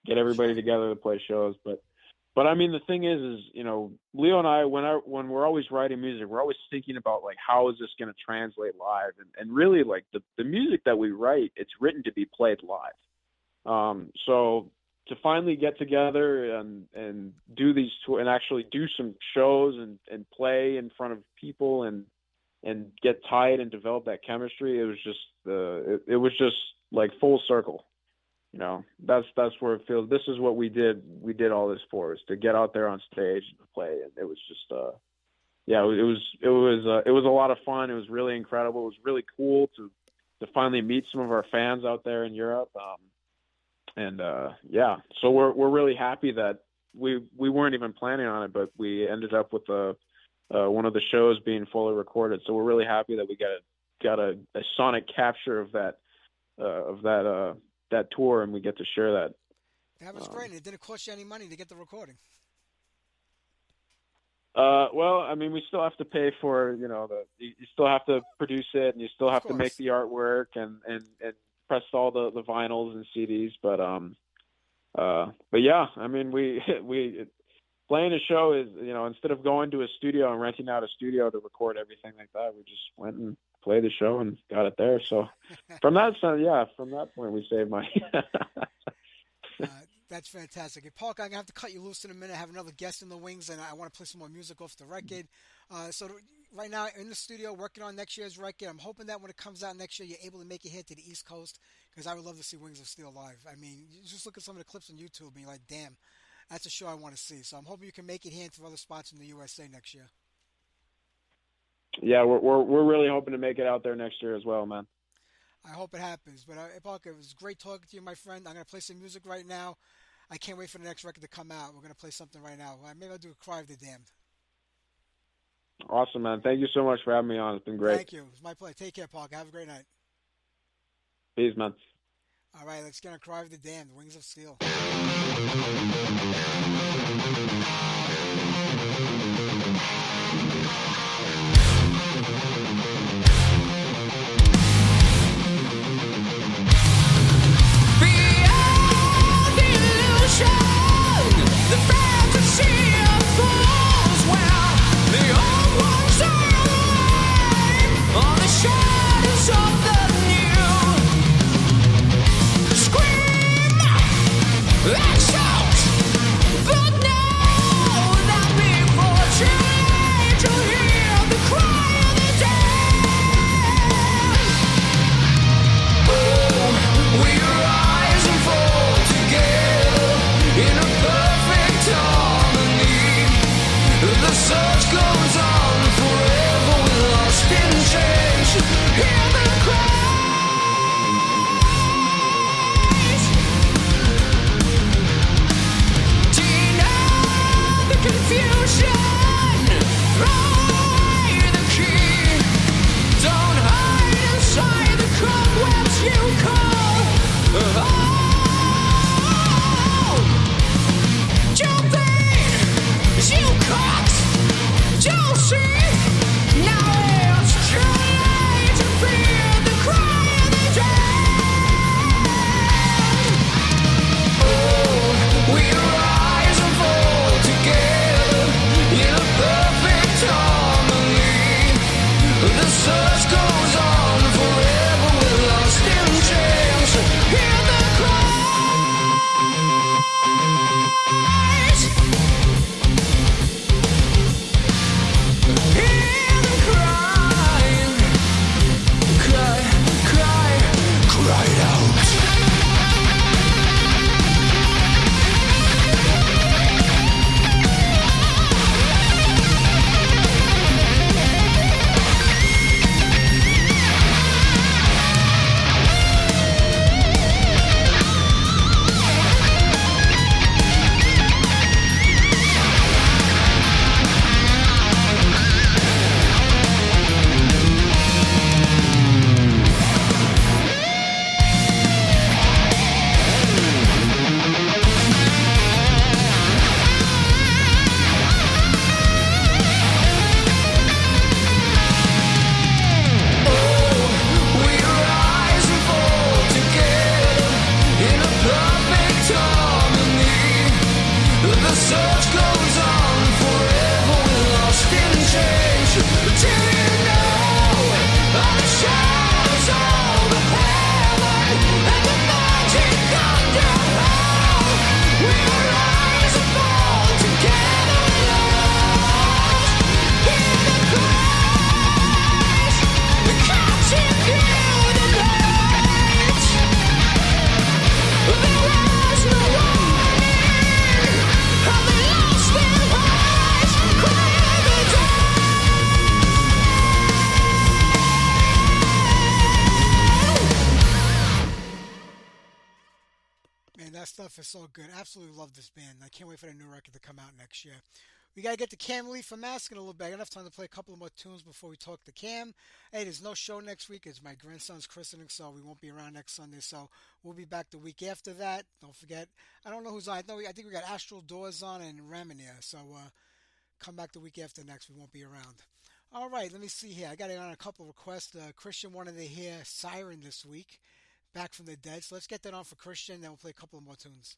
get everybody together to play shows. But I mean, the thing is Leo and I, when we're always writing music, we're always thinking about, like, how is this going to translate live? And really, like, the music that we write, it's written to be played live. So to finally get together and do these tours and actually do some shows and play in front of people and get tight and develop that chemistry, it was just like full circle. That's where it feels. This is what we did. We did all this for, is to get out there on stage and play. And it was just, it was a lot of fun. It was really incredible. It was really cool to finally meet some of our fans out there in Europe. So we're really happy that we weren't even planning on it, but we ended up with one of the shows being fully recorded. So we're really happy that we got a sonic capture of that tour, and we get to share that. That was great. And it didn't cost you any money to get the recording. Well, I mean, we still have to pay for, you still have to produce it, and you still have to make the artwork and press all the vinyls and CDs. But yeah, I mean, we playing a show is, instead of going to a studio and renting out a studio to record everything like that, we just went and played the show and got it there. So from that point, we saved money. That's fantastic. Hey, Park, I'm going to have to cut you loose in a minute. I have another guest in the wings, and I want to play some more music off the record. So right now, in the studio, working on next year's record. I'm hoping that when it comes out next year, you're able to make it here to the East Coast, because I would love to see Wings of Steel live. I mean, you just look at some of the clips on YouTube, and you're like, damn, that's a show I want to see. So I'm hoping you can make it here into other spots in the USA next year. Yeah, we're really hoping to make it out there next year as well, man. I hope it happens. But Parker, it was great talking to you, my friend. I'm going to play some music right now. I can't wait for the next record to come out. We're going to play something right now. Maybe I'll do a Cry of the Damned. Awesome, man. Thank you so much for having me on. It's been great. Thank you. It was my pleasure. Take care, Parker. Have a great night. Peace, man. All right, let's get on Cry of the Damned, Wings of Steel. Search goes on forever, we're lost in chains. Hear the Man, that stuff is so good. Absolutely love this band. I can't wait for the new record to come out next year. We got to get to Cam Lee from Massacre in a little bit. I got enough time to play a couple of more tunes before we talk to Cam. Hey, there's no show next week. It's my grandson's christening, so we won't be around next Sunday. So we'll be back the week after that. Don't forget. I don't know who's on. I think we got Astral Doors on and Ramanier. So come back the week after next. We won't be around. All right, let me see here. I got on a couple of requests. Christian wanted to hear Siren this week, Back from the Dead. So let's get that on for Christian, then we'll play a couple of more tunes.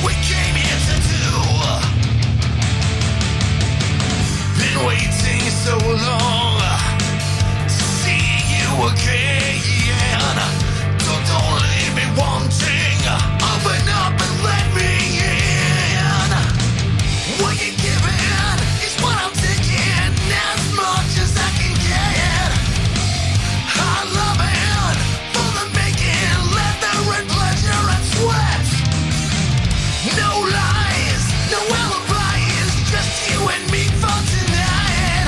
we came here to do. Been waiting so long to see you again. Don't leave me wanting. Open up and let me in. What you're giving is what I'm taking, as much as I can get. I love it for the making, leather and pleasure and sweat. No lies, no alibis, just you and me for tonight.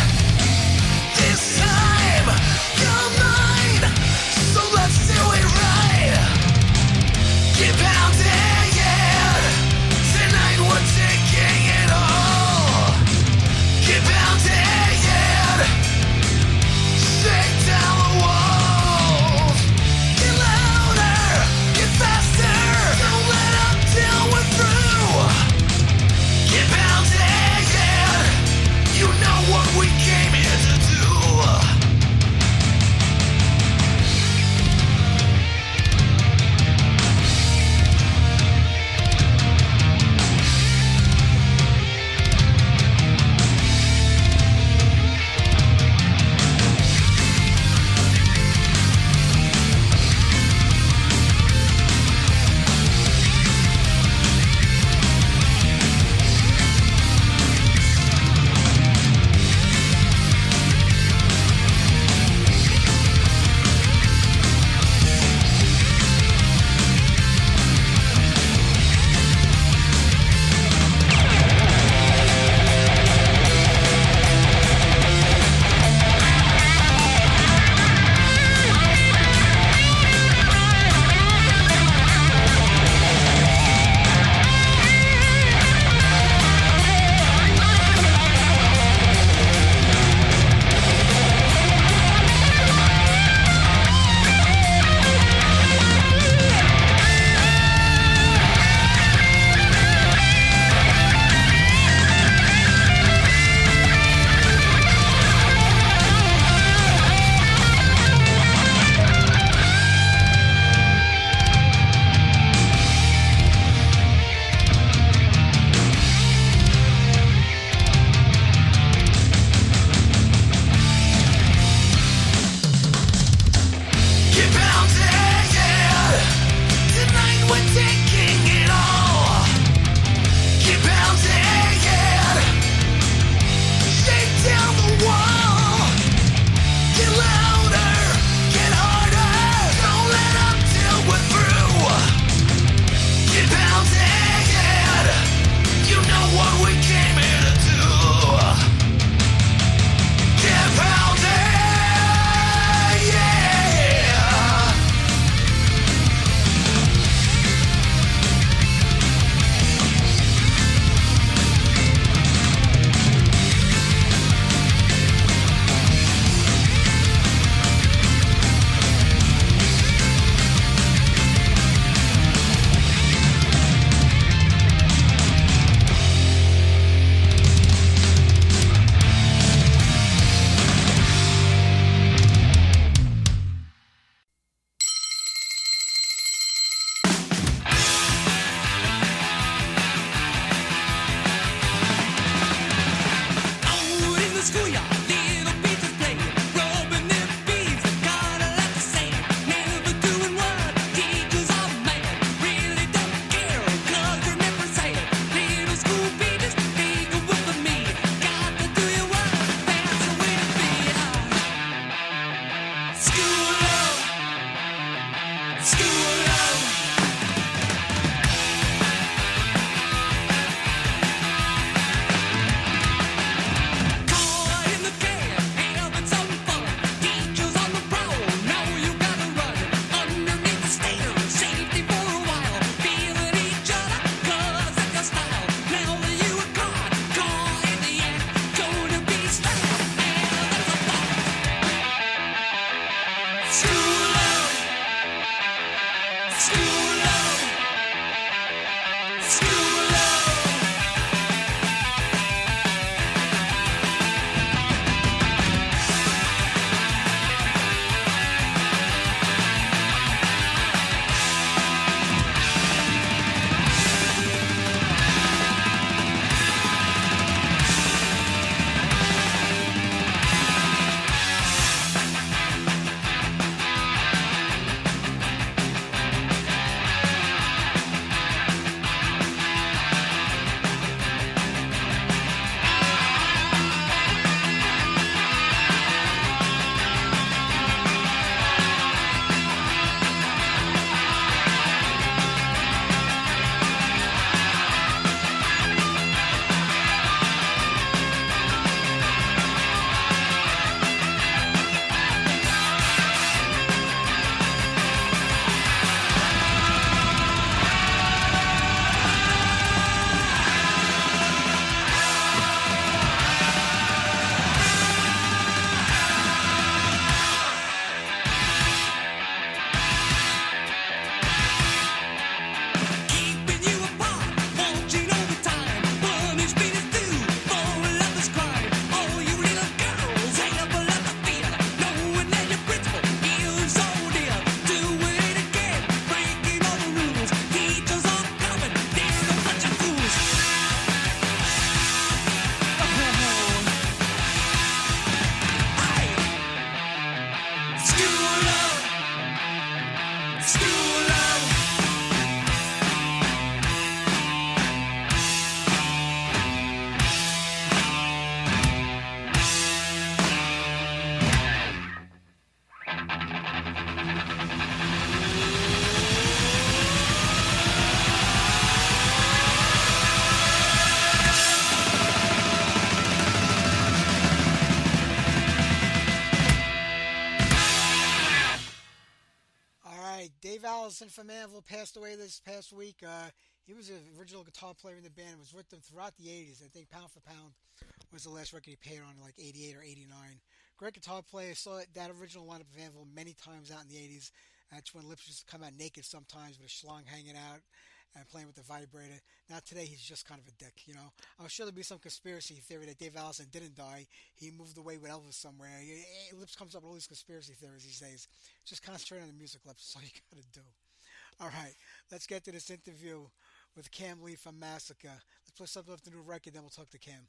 right, Dave Allison from Anvil passed away this past week. He was the original guitar player in the band and was with them throughout the 80s. I think Pound for Pound was the last record he played on, like 88 or 89. Great guitar player. Saw that original lineup of Anvil many times out in the 80s. That's when Lips used to come out naked sometimes with a schlong hanging out and playing with the vibrator. Now today he's just kind of a dick, you know. I'm sure there'll be some conspiracy theory that Dave Allison didn't die. He moved away with Elvis somewhere. Lips comes up with all these conspiracy theories these days. Just concentrate on the music, Lips. That's all you gotta do. All right, let's get to this interview with Cam Lee from Massacre. Let's play something off the new record, then we'll talk to Cam.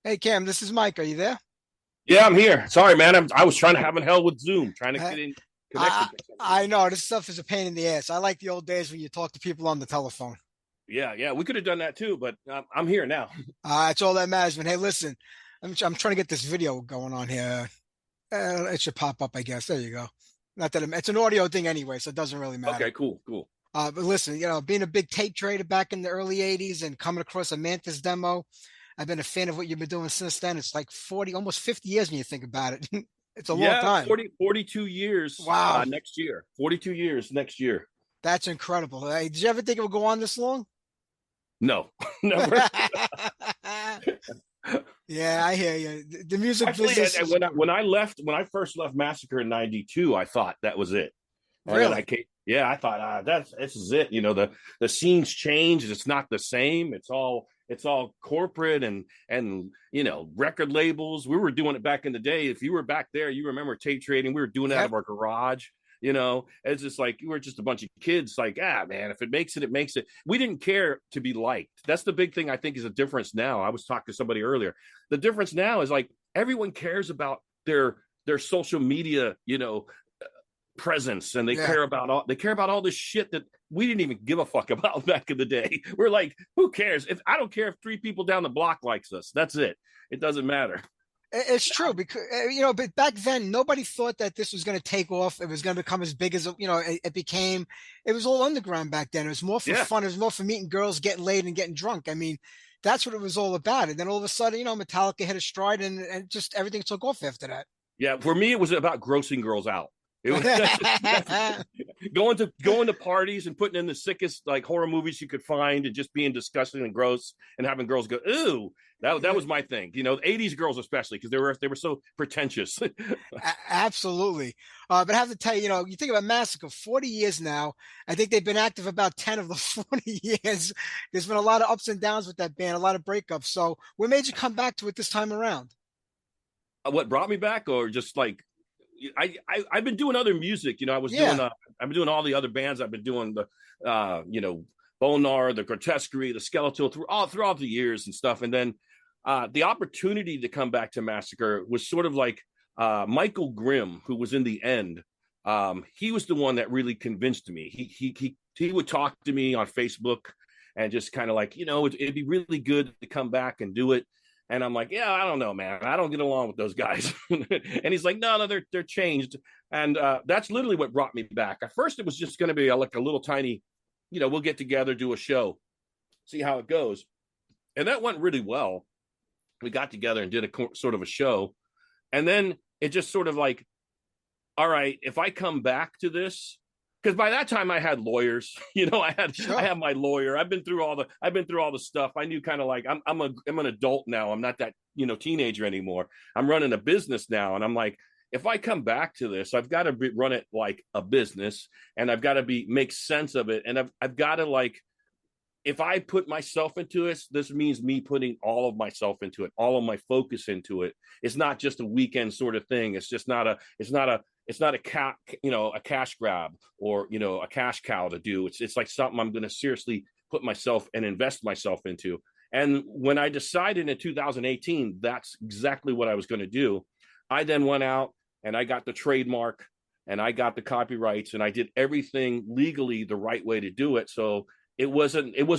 Hey Cam, this is Mike. Are you there? Yeah, I'm here. Sorry, man. I was trying to have hell with Zoom, trying to get in connected. I know this stuff is a pain in the ass. I like the old days when you talk to people on the telephone. Yeah, we could have done that too, but I'm here now. It's all that matters. Man, hey, listen, I'm trying to get this video going on here. It should pop up, I guess. There you go. Not that it's an audio thing anyway, so it doesn't really matter. Okay, cool. But listen, being a big tape trader back in the early '80s and coming across a Mantis demo, I've been a fan of what you've been doing since then. It's like 40, almost 50 years when you think about it. It's a long time. 42 years. Wow. Next year. 42 years next year. That's incredible. Hey, did you ever think it would go on this long? No, never. Yeah, I hear you. The music Actually, business. when I first left Massacre in '92, I thought that was it. Really? I thought this is it. You know, the scene's changed. It's not the same. It's all corporate and record labels. We were doing it back in the day. If you were back there, you remember tape trading. We were doing it out of our garage. It's just like we were just a bunch of kids. Like, man, if it makes it, it makes it. We didn't care to be liked. That's the big thing I think is a difference now. I was talking to somebody earlier. The difference now is like everyone cares about their social media, presence, and they care about all this shit that we didn't even give a fuck about back in the day. We're like, who cares? I don't care if 3 people down the block likes us. That's it. It doesn't matter. It's true because but back then nobody thought that this was going to take off. It was going to become as big as it became. It was all underground back then. It was more for fun. It was more for meeting girls, getting laid, and getting drunk. I mean, that's what it was all about. And then all of a sudden, Metallica hit a stride, and just everything took off after that. Yeah, for me, it was about grossing girls out. It was going to parties and putting in the sickest like horror movies you could find, and just being disgusting and gross, and having girls go, ooh. That was my thing, the 80s girls especially, because they were so pretentious. Absolutely. But I have to tell you, you think about Massacre, 40 years now. I think they've been active about 10 of the 40 years. There's been a lot of ups and downs with that band, a lot of breakups. So what made you come back to it this time around? What brought me back, or just like I've been doing other music. I was doing I've been doing all the other bands. I've been doing the Bonar, the Grotesquerie, the Skeletal throughout the years and stuff. And then the opportunity to come back to Massacre was sort of like Michael Grimm, who was in the end. He was the one that really convinced me. He would talk to me on Facebook and just kind of like, it'd be really good to come back and do it. And I'm like, yeah, I don't know, man. I don't get along with those guys. And he's like, no, they're changed. And that's literally what brought me back. At first, it was just going to be like a little tiny, we'll get together, do a show, see how it goes. And that went really well. We got together and did a sort of a show. And then it just sort of like, all right, if I come back to this, because by that time I had lawyers, I had my lawyer. I've been through all the stuff. I knew kind of like I'm an adult now. I'm not that teenager anymore. I'm running a business now, and I'm like, if I come back to this, I've got to run it like a business, and I've got to make sense of it, and I've got to like, if I put myself into it, this means me putting all of myself into it, all of my focus into it. It's not just a weekend sort of thing. It's just not a cash grab or, a cash cow to do. It's like something I'm going to seriously put myself and invest myself into. And when I decided in 2018, that's exactly what I was going to do. I then went out and I got the trademark and I got the copyrights and I did everything legally the right way to do it. So it was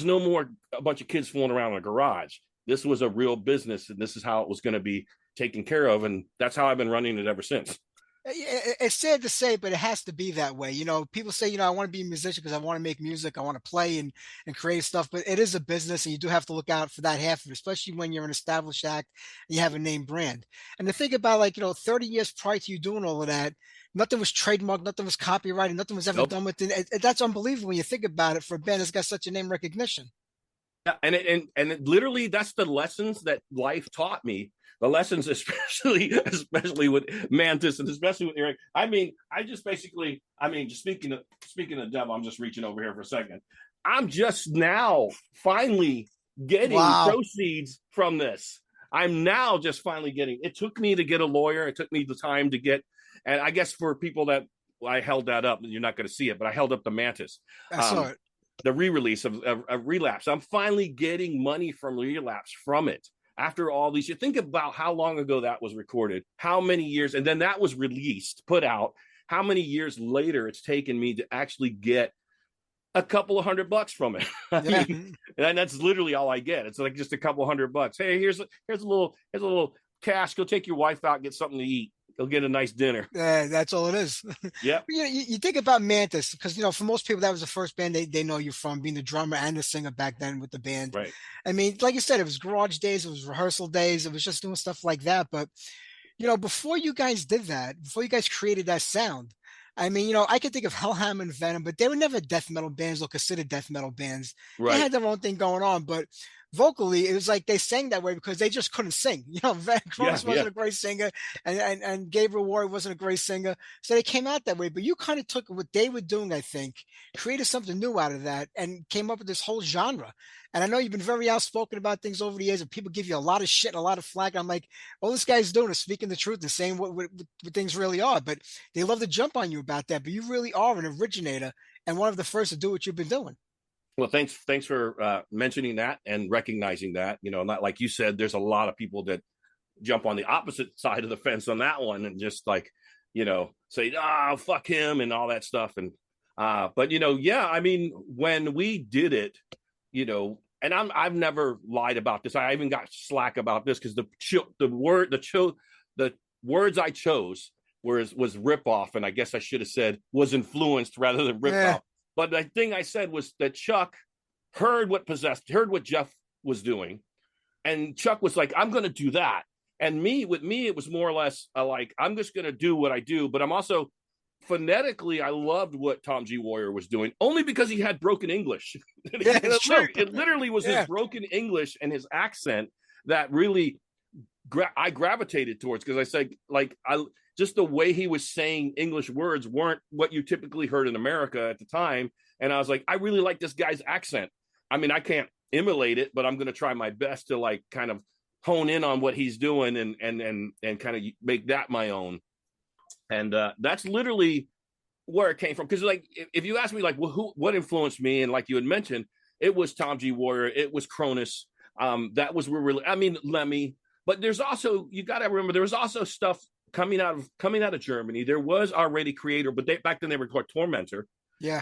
no more a bunch of kids fooling around in a garage. This was a real business, and this is how it was going to be taken care of. And that's how I've been running it ever since. It's sad to say, but it has to be that way. People say, I want to be a musician because I want to make music. I want to play and create stuff, but it is a business and you do have to look out for that half of it, especially when you're an established act and you have a name brand. And to think about 30 years prior to you doing all of that, nothing was trademarked, nothing was copyrighted, nothing was ever done with it. That's unbelievable when you think about it for a band that's got such a name recognition. Yeah, and it literally, that's the lessons that life taught me. The lessons, especially with Mantis and especially with Eric. Just speaking of devil, I'm just reaching over here for a second. I'm just now finally getting proceeds from this. I'm now just finally getting. It took me to get a lawyer. It took me the time to get. And I guess for people that I held that up, you're not going to see it, but I held up the Mantis. I saw it. The re-release of Relapse. I'm finally getting money from Relapse from it. After all these, you think about how long ago that was recorded, how many years, and then that was released, put out, how many years later it's taken me to actually get a couple of $100 from it. And that's literally all I get. It's like just a couple $100. Hey, here's a little cash. Go take your wife out, get something to eat. Go get a nice dinner. That's all it is. Yeah. You think about Mantis because for most people that was the first band they know you from, being the drummer and the singer back then with the band. Right. Like you said, it was garage days, it was rehearsal days, it was just doing stuff like that. But before you guys did that, before you guys created that sound, I could think of Hellhammer and Venom, but they were never death metal bands or considered death metal bands. Right. They had their own thing going on, but vocally, it was like they sang that way because they just couldn't sing. Cronus wasn't a great singer, and Gabriel Warrior wasn't a great singer, so they came out that way. But you kind of took what they were doing, I think, created something new out of that, and came up with this whole genre. And I know you've been very outspoken about things over the years, and people give you a lot of shit and a lot of flack. I'm like, all this guy's doing is speaking the truth and saying what things really are. But they love to jump on you about that. But you really are an originator and one of the first to do what you've been doing. Well, thanks for mentioning that and recognizing that. Not like you said, there's a lot of people that jump on the opposite side of the fence on that one and just like, say, fuck him and all that stuff. And but when we did it, and I've never lied about this. I even got slack about this because the words I chose was rip off, and I guess I should have said was influenced rather than rip off. But the thing I said was that Chuck heard what Jeff was doing, and Chuck was like, "I'm going to do that." And with me, it was more or less like, I'm just going to do what I do, but I'm also phonetically, I loved what Tom G. Warrior was doing, only because he had broken English. It literally was his broken English and his accent that really I gravitated towards, because I said, just the way he was saying English words weren't what you typically heard in America at the time. And I was like, I really like this guy's accent. I can't emulate it, but I'm going to try my best to kind of hone in on what he's doing and kind of make that my own. And that's literally where it came from. Because like, if you ask me, like, well, what influenced me, and like you had mentioned, it was Tom G. Warrior, it was Cronus. That was where really, I mean, Lemmy. But there's also, you got to remember, there was also stuff coming out of Germany. There was already Creator, but back then they were called Tormentor. Yeah.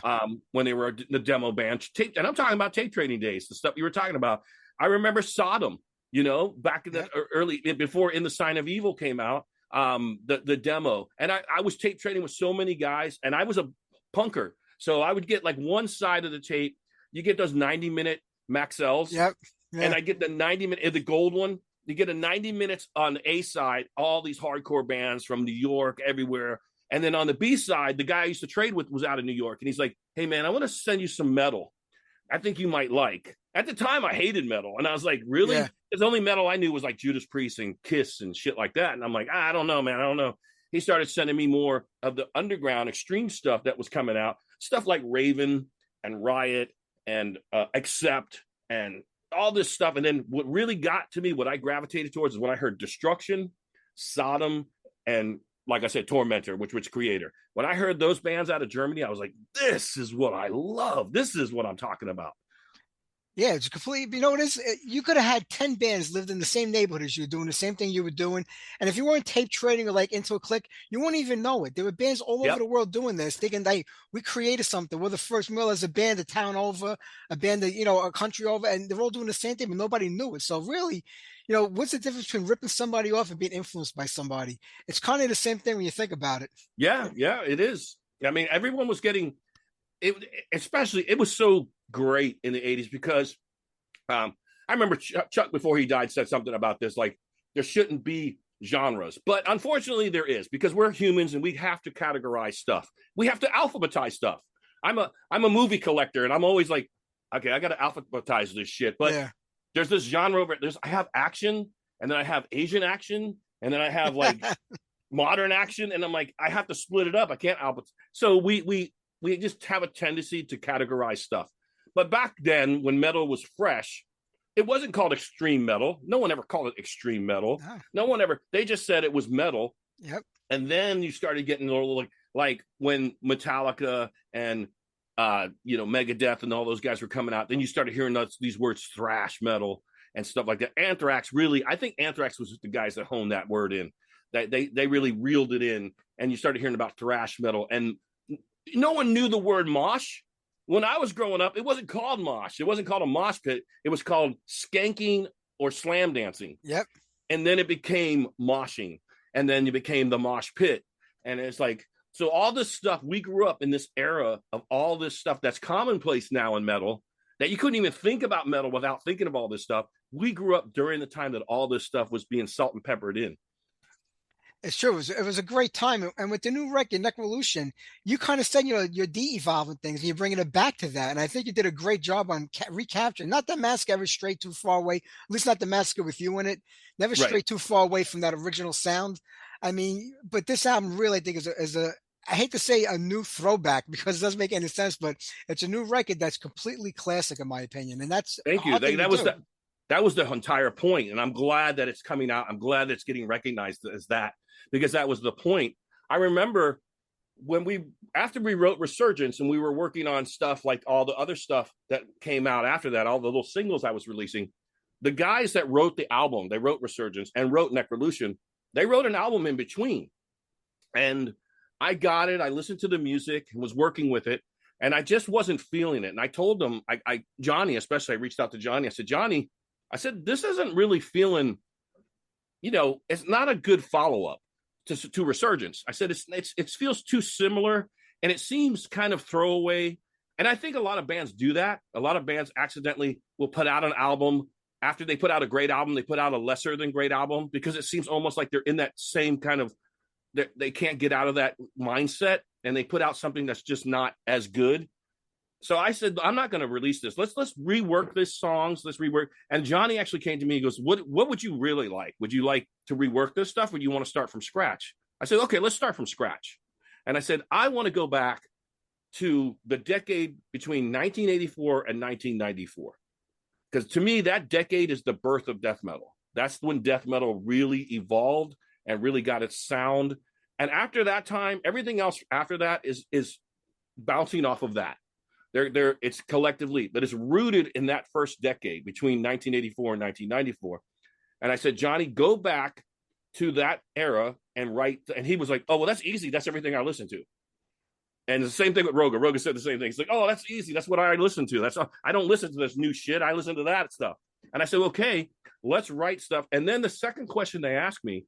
When they were the demo band, and I'm talking about tape trading days, the stuff you were talking about. I remember Sodom, back in the early, before In the Sign of Evil came out, the demo. And I was tape trading with so many guys, and I was a punker. So I would get like one side of the tape. You get those 90-minute Maxells. Yep. Yeah. And I get the 90-minute, the gold one. You get a 90 minutes on the A side, all these hardcore bands from New York, everywhere. And then on the B side, the guy I used to trade with was out of New York. And he's like, hey, man, I want to send you some metal I think you might like. At the time, I hated metal. And I was like, really? Yeah. The only metal I knew was like Judas Priest and Kiss and shit like that. And I'm like, I don't know, man. I don't know. He started sending me more of the underground extreme stuff that was coming out. Stuff like Raven and Riot and Accept and all this stuff. And then what really got to me, what I gravitated towards, is when I heard Destruction, Sodom, and like I said, Tormentor, which was Creator. When I heard those bands out of Germany, I was like, this is what I love. This is what I'm talking about. Yeah, it's completely, you know what it is? You could have had 10 bands lived in the same neighborhood as you, doing the same thing you were doing. And if you weren't tape trading or like into a click, you wouldn't even know it. There were bands all over the world doing this, thinking like, we created something. We're the first mill as a band, a town over, a band, that, a country over, and they're all doing the same thing, but nobody knew it. So really, what's the difference between ripping somebody off and being influenced by somebody? It's kind of the same thing when you think about it. Yeah, it is. I mean, everyone was getting it, especially, it was so great in the 80s because I remember Chuck, before he died, said something about this, like there shouldn't be genres, but unfortunately there is, because we're humans and we have to categorize stuff. We have to alphabetize stuff. I'm a movie collector, and I'm always like, okay, I got to alphabetize this shit. But there's this genre over it. I have action, and then I have Asian action, and then I have like modern action, and I'm like, I have to split it up. I can't alphabetize. So we just have a tendency to categorize stuff. But back then, when metal was fresh, it wasn't called extreme metal. No one ever called it extreme metal. No one ever. They just said it was metal. Yep. And then you started getting a little like when Metallica and Megadeth and all those guys were coming out. Then you started hearing these words, thrash metal and stuff like that. Anthrax, really, I think Anthrax was the guys that honed that word in. They really reeled it in, and you started hearing about thrash metal. And no one knew the word mosh. When I was growing up, it wasn't called mosh. It wasn't called a mosh pit. It was called skanking or slam dancing. Yep. And then it became moshing. And then it became the mosh pit. And it's like, so all this stuff, we grew up in this era of all this stuff that's commonplace now in metal, that you couldn't even think about metal without thinking of all this stuff. We grew up during the time that all this stuff was being salt and peppered in. It's true. It was a great time. And with the new record, Necrolution, you kind of said, you're de-evolving things and you're bringing it back to that. And I think you did a great job on recapturing. Not that Massacre ever strayed too far away, at least not the Massacre with you in it. Never strayed too far away from that original sound. I mean, but this album really, I think, is a I hate to say a new throwback because it doesn't make any sense, but it's a new record that's completely classic in my opinion. And that's thank you. That was the entire point. And I'm glad that it's coming out. I'm glad that it's getting recognized as that, because that was the point. I remember after we wrote Resurgence and we were working on stuff like all the other stuff that came out after that, all the little singles I was releasing, the guys that wrote the album, they wrote Resurgence and wrote Necrolution, they wrote an album in between. And I got it. I listened to the music and was working with it, and I just wasn't feeling it. And I told them, Johnny, especially, I reached out to Johnny. I said, Johnny, this isn't really feeling, it's not a good follow-up to Resurgence. I said, it feels too similar, and it seems kind of throwaway. And I think a lot of bands do that. A lot of bands accidentally will put out an album. After they put out a great album, they put out a lesser than great album, because it seems almost like they're in that same kind of, they can't get out of that mindset, and they put out something that's just not as good. So I said, I'm not going to release this. Let's rework this songs. Let's rework. And Johnny actually came to me. He goes, what would you really like? Would you like to rework this stuff, or do you want to start from scratch? I said, okay, let's start from scratch. And I said, I want to go back to the decade between 1984 and 1994. Because to me, that decade is the birth of death metal. That's when death metal really evolved and really got its sound. And after that time, everything else after that is bouncing off of that. It's collectively, but it's rooted in that first decade between 1984 and 1994. And I said, Johnny, go back to that era and write. And he was like, oh, well, that's easy. That's everything I listen to. And the same thing with Rogan. Rogan said the same thing. He's like, oh, that's easy. That's what I listen to. I don't listen to this new shit. I listen to that stuff. And I said, okay, let's write stuff. And then the second question they asked me,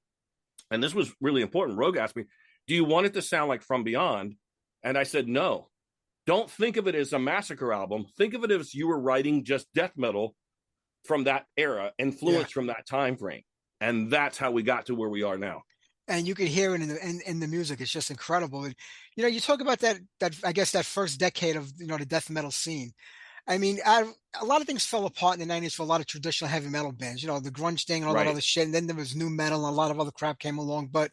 and this was really important. Rogan asked me, do you want it to sound like From Beyond? And I said, no. Don't think of it as a Massacre album. Think of it as you were writing just death metal from that era, influenced from that time frame. And that's how we got to where we are now. And you can hear it in the music. It's just incredible. And, you talk about that I guess that first decade of, the death metal scene. I mean, a lot of things fell apart in the 90s for a lot of traditional heavy metal bands, the grunge thing and all that other shit. And then there was new metal and a lot of other crap came along. But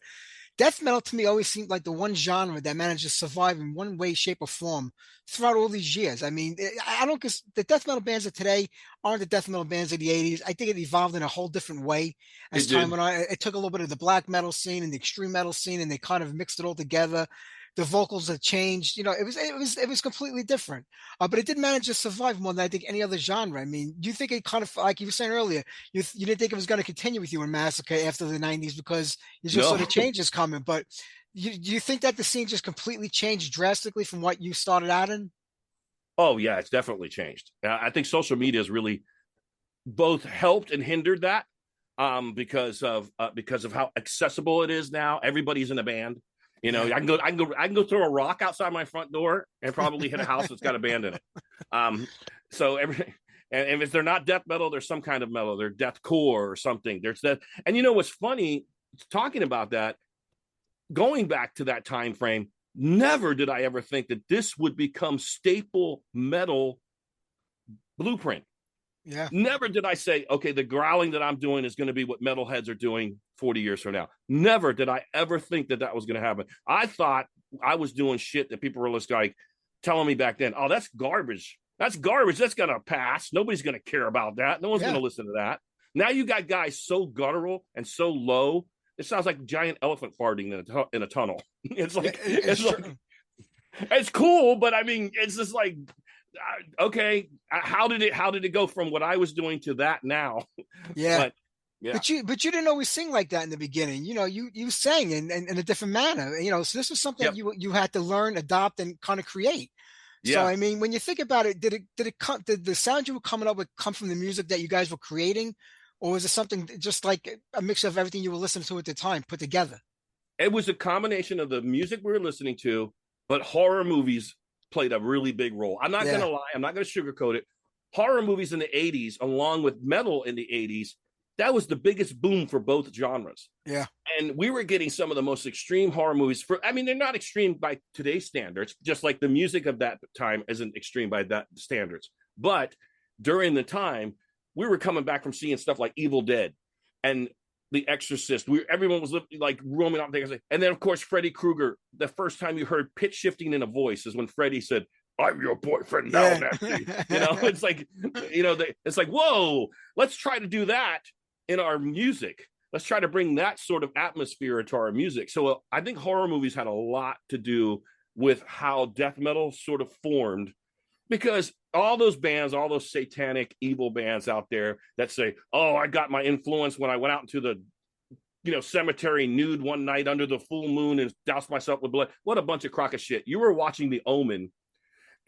death metal to me always seemed like the one genre that managed to survive in one way, shape, or form throughout all these years. I mean, I don't, because the death metal bands of today aren't the death metal bands of the 80s. I think it evolved in a whole different way as time went on. It took a little bit of the black metal scene and the extreme metal scene, and they kind of mixed it all together. The vocals have changed. It was completely different. But it did manage to survive more than I think any other genre. I mean, do you think it kind of, like you were saying earlier, you didn't think it was going to continue with you in Massacre after the 90s because you just saw the changes coming. But do you think that the scene just completely changed drastically from what you started out in? Oh, yeah, it's definitely changed. I think social media has really both helped and hindered that because of how accessible it is now. Everybody's in a band. I can go throw a rock outside my front door and probably hit a house that's got a band in it. So and if they're not death metal, there's some kind of metal. They're deathcore or something. There's that. And what's funny, talking about that, going back to that time frame, never did I ever think that this would become staple metal blueprint. Yeah. Never did I say, okay, the growling that I'm doing is going to be what metalheads are doing 40 years from now. Never did I ever think that was going to happen. I thought I was doing shit that people were just like telling me back then, oh, that's garbage. That's garbage. That's going to pass. Nobody's going to care about that. No one's going to listen to that. Now you got guys so guttural and so low. It sounds like a giant elephant farting in a tunnel. It's like, it's cool, but I mean, it's just like, okay, how did it go from what I was doing to that now? Yeah. But you didn't always sing like that in the beginning. You sang in a different manner. So this was something you had to learn, adopt, and kind of create. So I mean, when you think about it, did the sound you were coming up with come from the music that you guys were creating, or was it something just like a mix of everything you were listening to at the time put together? It was a combination of the music we were listening to, but horror movies played a really big role. I'm not going to lie. I'm not going to sugarcoat it. Horror movies in the 80s, along with metal in the 80s, that was the biggest boom for both genres. Yeah. And we were getting some of the most extreme horror movies they're not extreme by today's standards, just like the music of that time isn't extreme by that standards. But during the time, we were coming back from seeing stuff like Evil Dead and The Exorcist. Everyone was like roaming out there. And then, of course, Freddy Krueger. The first time you heard pitch shifting in a voice is when Freddy said, "I'm your boyfriend now, Nancy." It's like, it's like, whoa, let's try to do that in our music. Let's try to bring that sort of atmosphere into our music. So I think horror movies had a lot to do with how death metal sort of formed, because all those bands, all those satanic evil bands out there that say, oh, I got my influence when I went out into the cemetery nude one night under the full moon and doused myself with blood. What a bunch of crock of shit. You were watching The Omen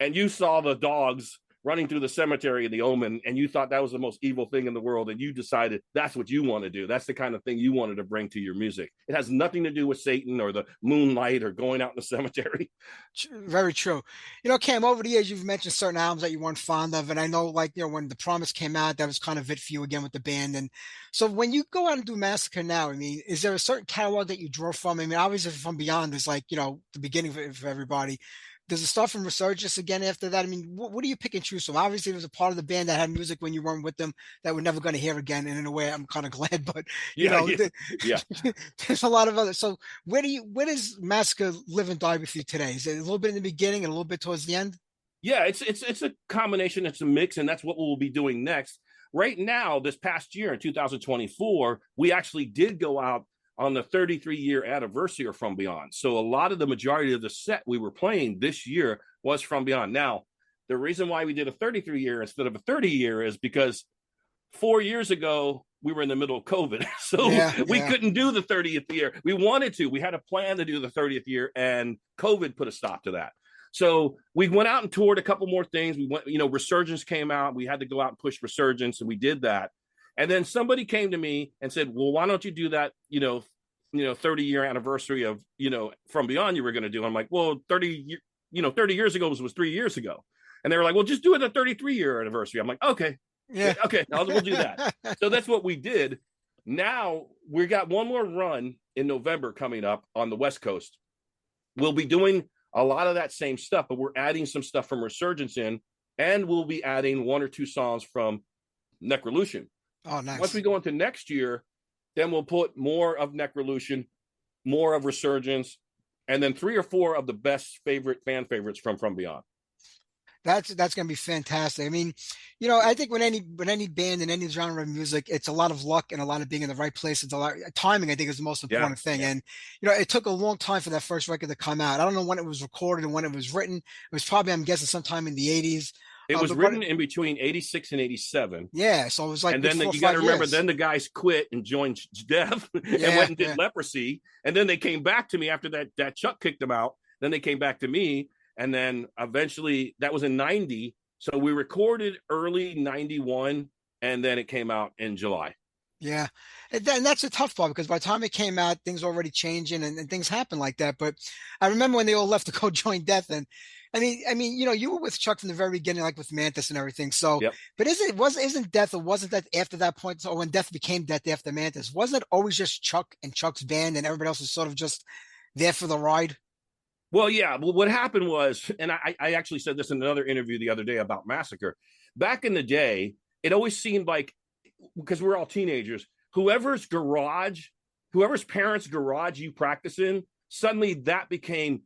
and you saw the dogs running through the cemetery in The Omen, and you thought that was the most evil thing in the world, and you decided that's what you want to do. That's the kind of thing you wanted to bring to your music. It has nothing to do with Satan or the moonlight or going out in the cemetery. Very true. Cam, over the years, you've mentioned certain albums that you weren't fond of, and I know, when The Promise came out, that was kind of it for you again with the band. And so when you go out and do Massacre now, I mean, is there a certain catalog that you draw from? I mean, obviously From Beyond is like, the beginning for everybody. Does it start from Resurgence again after that? I mean, what do you pick and choose from? Obviously, there was a part of the band that had music when you weren't with them that we're never going to hear again. And in a way, I'm kind of glad, but there's a lot of other. So where does Massacre live and die with you today? Is it a little bit in the beginning and a little bit towards the end? Yeah, it's a combination. It's a mix, and that's what we'll be doing next. Right now, this past year in 2024, we actually did go out on the 33-year anniversary of From Beyond. So a lot of the majority of the set we were playing this year was From Beyond. Now, the reason why we did a 33-year instead of a 30-year is because 4 years ago, we were in the middle of COVID. So we couldn't do the 30th year. We wanted to. We had a plan to do the 30th year, and COVID put a stop to that. So we went out and toured a couple more things. We went, Resurgence came out. We had to go out and push Resurgence, and we did that. And then somebody came to me and said, well, why don't you do that, 30-year anniversary of, From Beyond you were going to do? I'm like, well, 30 years ago was 3 years ago. And they were like, well, just do it a 33-year anniversary. I'm like, okay. Yeah. Okay, we'll do that. So that's what we did. Now we got one more run in November coming up on the West Coast. We'll be doing a lot of that same stuff, but we're adding some stuff from Resurgence in, and we'll be adding 1 or 2 songs from Necrolution. Oh, nice. Once we go into next year, then we'll put more of Necrolution, more of Resurgence, and then 3 or 4 of the best fan favorites from Beyond. That's going to be fantastic. I mean, I think when any band in any genre of music, it's a lot of luck and a lot of being in the right place. It's a lot timing, I think, is the most important thing. And it took a long time for that first record to come out. I don't know when it was recorded and when it was written. It was probably, I'm guessing, sometime in the 80s. It was written in between 86 and 87. Yeah, so it was like, and then you got to remember, then the guys quit and joined Death and went and did Leprosy. And then they came back to me after that Chuck kicked them out. Then they came back to me. And then eventually that was in 90. So we recorded early 91, and then it came out in July. Yeah. And that's a tough part, because by the time it came out, things were already changing and things happen like that. But I remember when they all left to go join Death. And I mean, you were with Chuck from the very beginning, like with Mantis and everything. So, but isn't Death, or wasn't that after that point? So when Death became Death after Mantis, wasn't it always just Chuck and Chuck's band, and everybody else was sort of just there for the ride? Well, yeah. Well, what happened was, and I actually said this in another interview the other day about Massacre. Back in the day, it always seemed like, because we're all teenagers, whoever's parents' garage you practice in, suddenly that became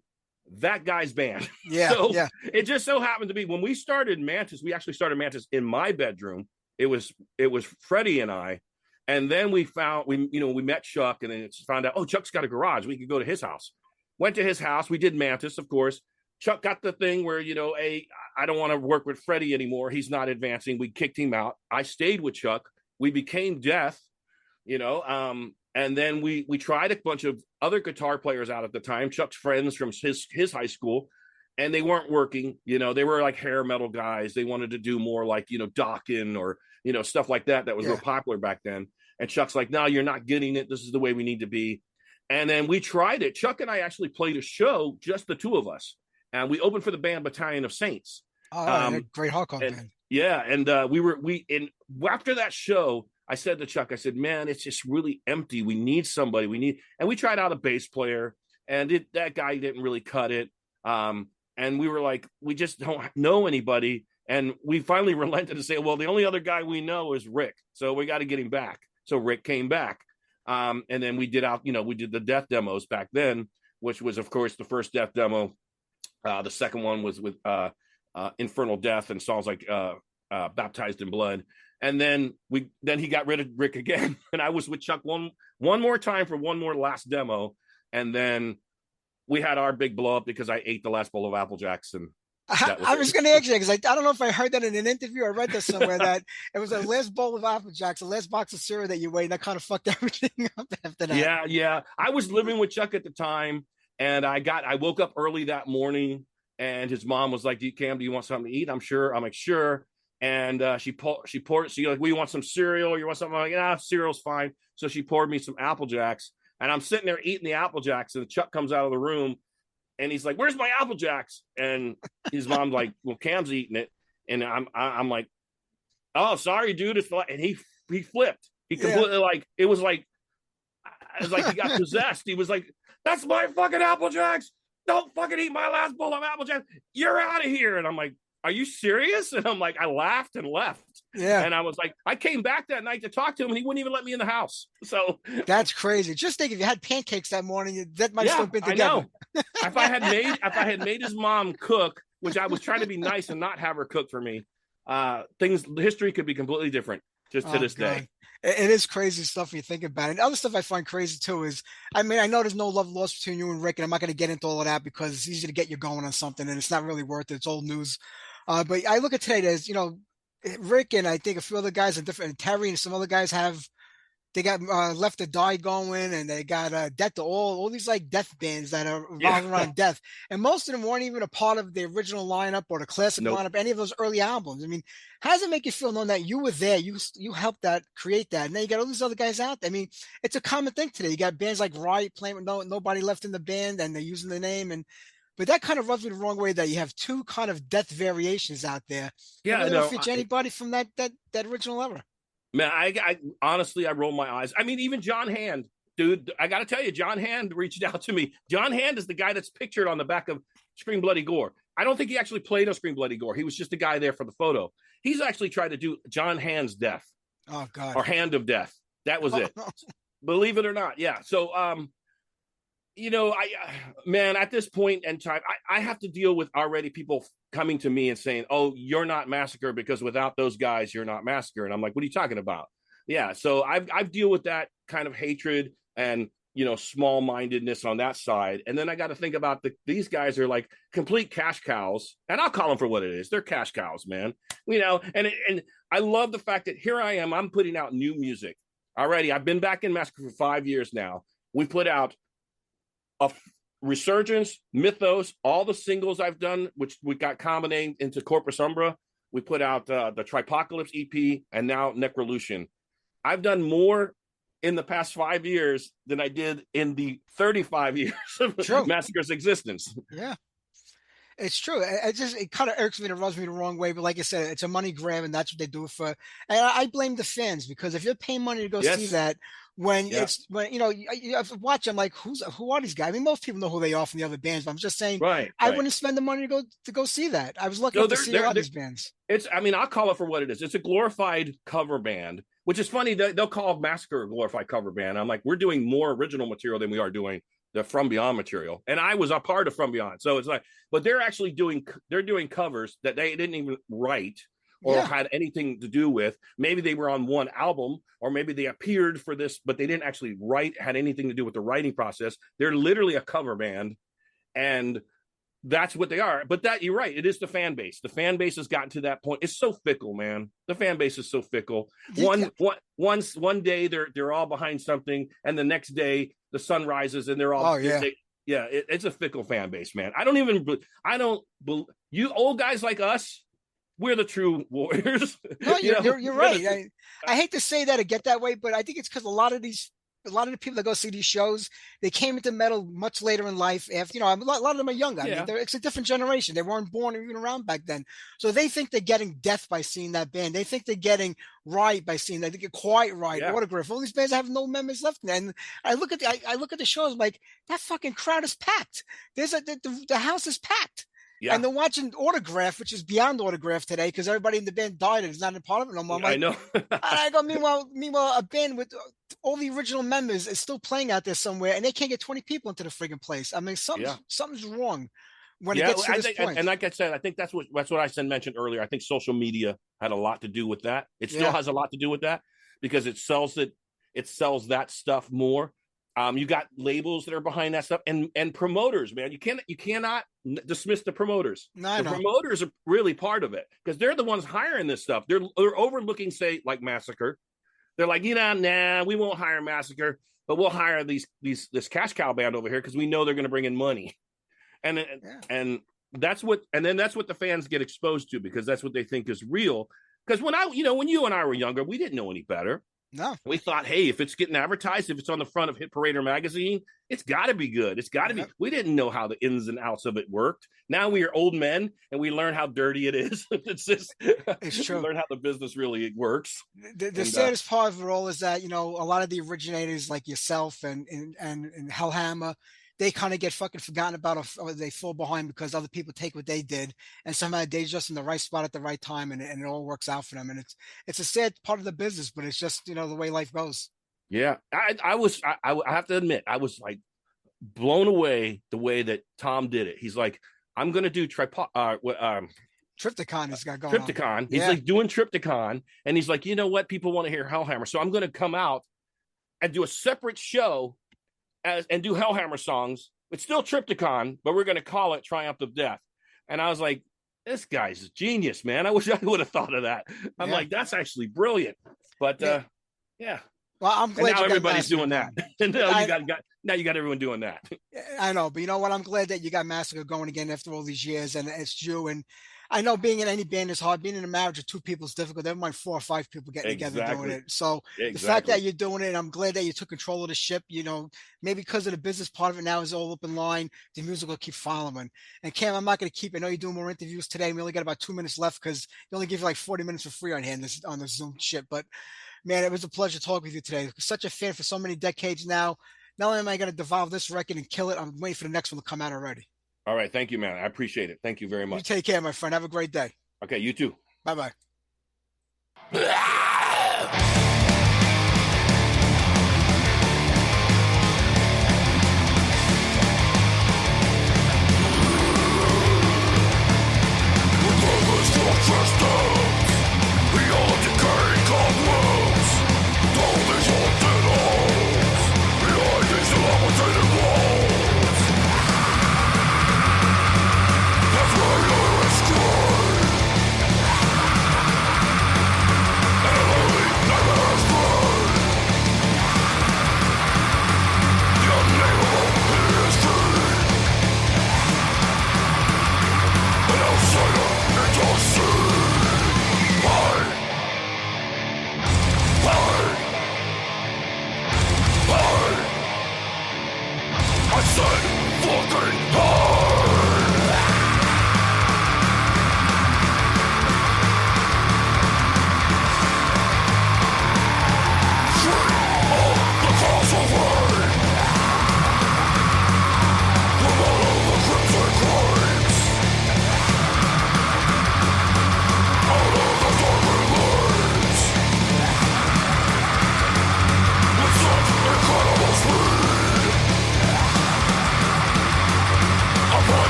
that guy's band. Yeah. So it just so happened to be, when we started Mantis, we actually started Mantis in my bedroom. It was Freddie and I. And then we met Chuck, and then found out, oh, Chuck's got a garage. We could go to his house. Went to his house. We did Mantis, of course. Chuck got the thing where, I don't want to work with Freddie anymore. He's not advancing. We kicked him out. I stayed with Chuck. We became Death, and then we tried a bunch of other guitar players out at the time, Chuck's friends from his high school, and they weren't working. They were like hair metal guys. They wanted to do more like, Dokken or, stuff like that was real popular back then. And Chuck's like, no, you're not getting it. This is the way we need to be. And then we tried it. Chuck and I actually played a show, just the two of us. And we opened for the band Battalion of Saints. Oh, great hardcore band. Yeah. And after that show, I said to Chuck, I said, man, it's just really empty. We need somebody. And we tried out a bass player, and that guy didn't really cut it. And we were like, we just don't know anybody. And we finally relented to say, well, the only other guy we know is Rick. So we got to get him back. So Rick came back. And then we did the Death demos back then, which was, of course, the first Death demo. The second one was with Infernal Death and songs like Baptized in Blood. And then he got rid of Rick again. And I was with Chuck one more time for one more last demo. And then we had our big blow up because I ate the last bowl of Apple Jacks. And I was going to ask you, because I don't know if I heard that in an interview or read this somewhere, that it was the last bowl of Apple Jacks, the last box of cereal that you ate, and that kind of fucked everything up after that. Yeah. I was living with Chuck at the time, and I woke up early that morning, and his mom was like, Cam, do you want something to eat? I'm like, sure. And she poured, so like, well, you want some cereal, or you want something? I'm like, yeah, cereal's fine. So she poured me some Apple Jacks, and I'm sitting there eating the Apple Jacks, and Chuck comes out of the room, and he's like, where's my Apple Jacks? And his mom's like, well, Cam's eating it. And I'm like, oh, sorry, dude. And he flipped. He completely it was like he got possessed. He was like, that's my fucking Apple Jacks. Don't fucking eat my last bowl of Apple Jacks. You're out of here. And I'm like, are you serious? And I'm like, I laughed and left. Yeah. And I was like, I came back that night to talk to him, and he wouldn't even let me in the house. So that's crazy. Just think, if you had pancakes that morning, that might still have been together. I know. If I had made his mom cook, which I was trying to be nice and not have her cook for me, history could be completely different. just to Oh this God. day. It is crazy stuff when you think about it. And other stuff I find crazy too is, I mean, I know there's no love lost between you and Rick, and I'm not going to get into all of that because it's easy to get you going on something, and it's not really worth it. It's old news. But I look at today as, Rick and I think a few other guys are different. And Terry and some other guys they got Left to Die going, and they got Death to all these like death bands that are Yeah. revolving around death. And most of them weren't even a part of the original lineup or the classic Nope. lineup, any of those early albums. I mean, how does it make you feel knowing that you were there, you helped that create that, and then you got all these other guys out there? I mean, it's a common thing today. You got bands like Riot playing with nobody left in the band, and they're using the name, but that kind of rubs me the wrong way that you have two kind of death variations out there. It Yeah, really no, don't feature anybody from that original era. man, I honestly, I roll my eyes. I mean, even John Hand, dude, I got to tell you, John Hand reached out to me. John Hand is the guy that's pictured on the back of Scream Bloody Gore. I don't think he actually played on Scream Bloody Gore. He was just a guy there for the photo. He's actually tried to do John Hand's death. Oh God. Or Hand of Death. That was it. Believe it or not. Yeah. So, man, at this point in time, I have to deal with already people coming to me and saying, "Oh, you're not Massacre because without those guys, you're not Massacre." And I'm like, "What are you talking about?" Yeah, so I've deal with that kind of hatred and small-mindedness on that side, and then I got to think about these guys are like complete cash cows, and I'll call them for what it is. They're cash cows, man. And I love the fact that here I am. I'm putting out new music already. I've been back in Massacre for 5 years now. We put out a Resurgence, Mythos, all the singles I've done, which we got combined into Corpus Umbra. We put out the Tripocalypse EP and now Necrolution. I've done more in the past 5 years than I did in the 35 years of Massacre's existence. Yeah. It's true. It kind of irks me and rubs me the wrong way, but like I said, it's a money grab, and that's what they do it for. And I blame the fans, because if you're paying money to go see that, when you watch, I'm like, who are these guys? I mean, most people know who they are from the other bands, but I'm just saying, I wouldn't spend the money to go see that. I was lucky to see a lot of these bands. I'll call it for what it is. It's a glorified cover band, which is funny. They'll call Massacre a glorified cover band. I'm like, we're doing more original material than we are doing the From Beyond material. And I was a part of From Beyond. So it's like, but they're actually doing covers that they didn't even write or had anything to do with. Maybe they were on one album, or maybe they appeared for this, but they didn't actually had anything to do with the writing process. They're literally a cover band, and that's what they are. But you're right. It is the fan base. The fan base has gotten to that point. It's so fickle, man. The fan base is so fickle. One day they're all behind something, and the next day the sun rises and they're all it's a fickle fan base, man. You old guys like us, we're the true warriors. No, you're right. I hate to say that or get that way, but I think it's because a lot of the people that go see these shows, they came into metal much later in life. After a lot of them are younger. I mean, it's a different generation. They weren't born or even around back then, so they think they're getting death by seeing that band. They think they're getting Riot by seeing that. They get Quiet Riot, Autograph. All these bands have no members left. And I look at the shows, I'm like, that fucking crowd is packed. The house is packed. Yeah. And they're watching Autograph, which is beyond Autograph today, because everybody in the band died and is not a part of it no more. I know. I go, meanwhile, a band with all the original members is still playing out there somewhere, and they can't get 20 people into the friggin' place. I mean, something's wrong when it gets to this point. And like I said, I think that's what I mentioned earlier. I think social media had a lot to do with that. It still has a lot to do with that, because it sells that stuff more. You got labels that are behind that stuff, and promoters, man. You cannot dismiss the promoters. The promoters are really part of it, because they're the ones hiring this stuff. They're overlooking, say, like Massacre. They're like, we won't hire Massacre, but we'll hire this cash cow band over here because we know they're going to bring in money, and that's what the fans get exposed to, because that's what they think is real. Because when you and I were younger, we didn't know any better. No, we thought, hey, if it's getting advertised, if it's on the front of Hit Parader magazine, it's got to be good. It's got to be. We didn't know how the ins and outs of it worked. Now we are old men, and we learn how dirty it is. It's true. We learn how the business really works. The saddest part of it all is that a lot of the originators, like yourself and Hellhammer, they kind of get fucking forgotten about, or they fall behind because other people take what they did, and somehow they're just in the right spot at the right time, and it all works out for them. And it's a sad part of the business, but it's just the way life goes. Yeah, I have to admit, I was like blown away the way that Tom did it. He's like, I'm going to do Triptychon he's got going on. Triptychon. He's Yeah. like doing Triptychon, and he's like, you know what? People want to hear Hellhammer, so I'm going to come out and do a separate show and do Hellhammer songs. It's still Triptychon, but we're going to call it Triumph of Death. And I was like, this guy's a genius, man. I wish I would have thought of that. I'm like, that's actually brilliant. But yeah. Well, I'm glad and now you got everybody's Massacre doing that. going. Now you got everyone doing that. I know, but you know what? I'm glad that you got Massacre going again after all these years, and it's you. And I know being in any band is hard. Being in a marriage of two people is difficult. Never mind 4 or 5 people getting together doing it. So the fact that you're doing it, I'm glad that you took control of the ship. You know, maybe because of the business part of it now is all up in line. The music will keep following. And Cam, I'm not going to keep. I know you're doing more interviews today. We only got about 2 minutes left because they only give you like 40 minutes for free on here on the Zoom shit. But man, it was a pleasure talking with you today. Such a fan for so many decades now. Not only am I going to devolve this record and kill it, I'm waiting for the next one to come out already. All right. Thank you, man. I appreciate it. Thank you very much. You take care, my friend. Have a great day. Okay. You too. Bye-bye.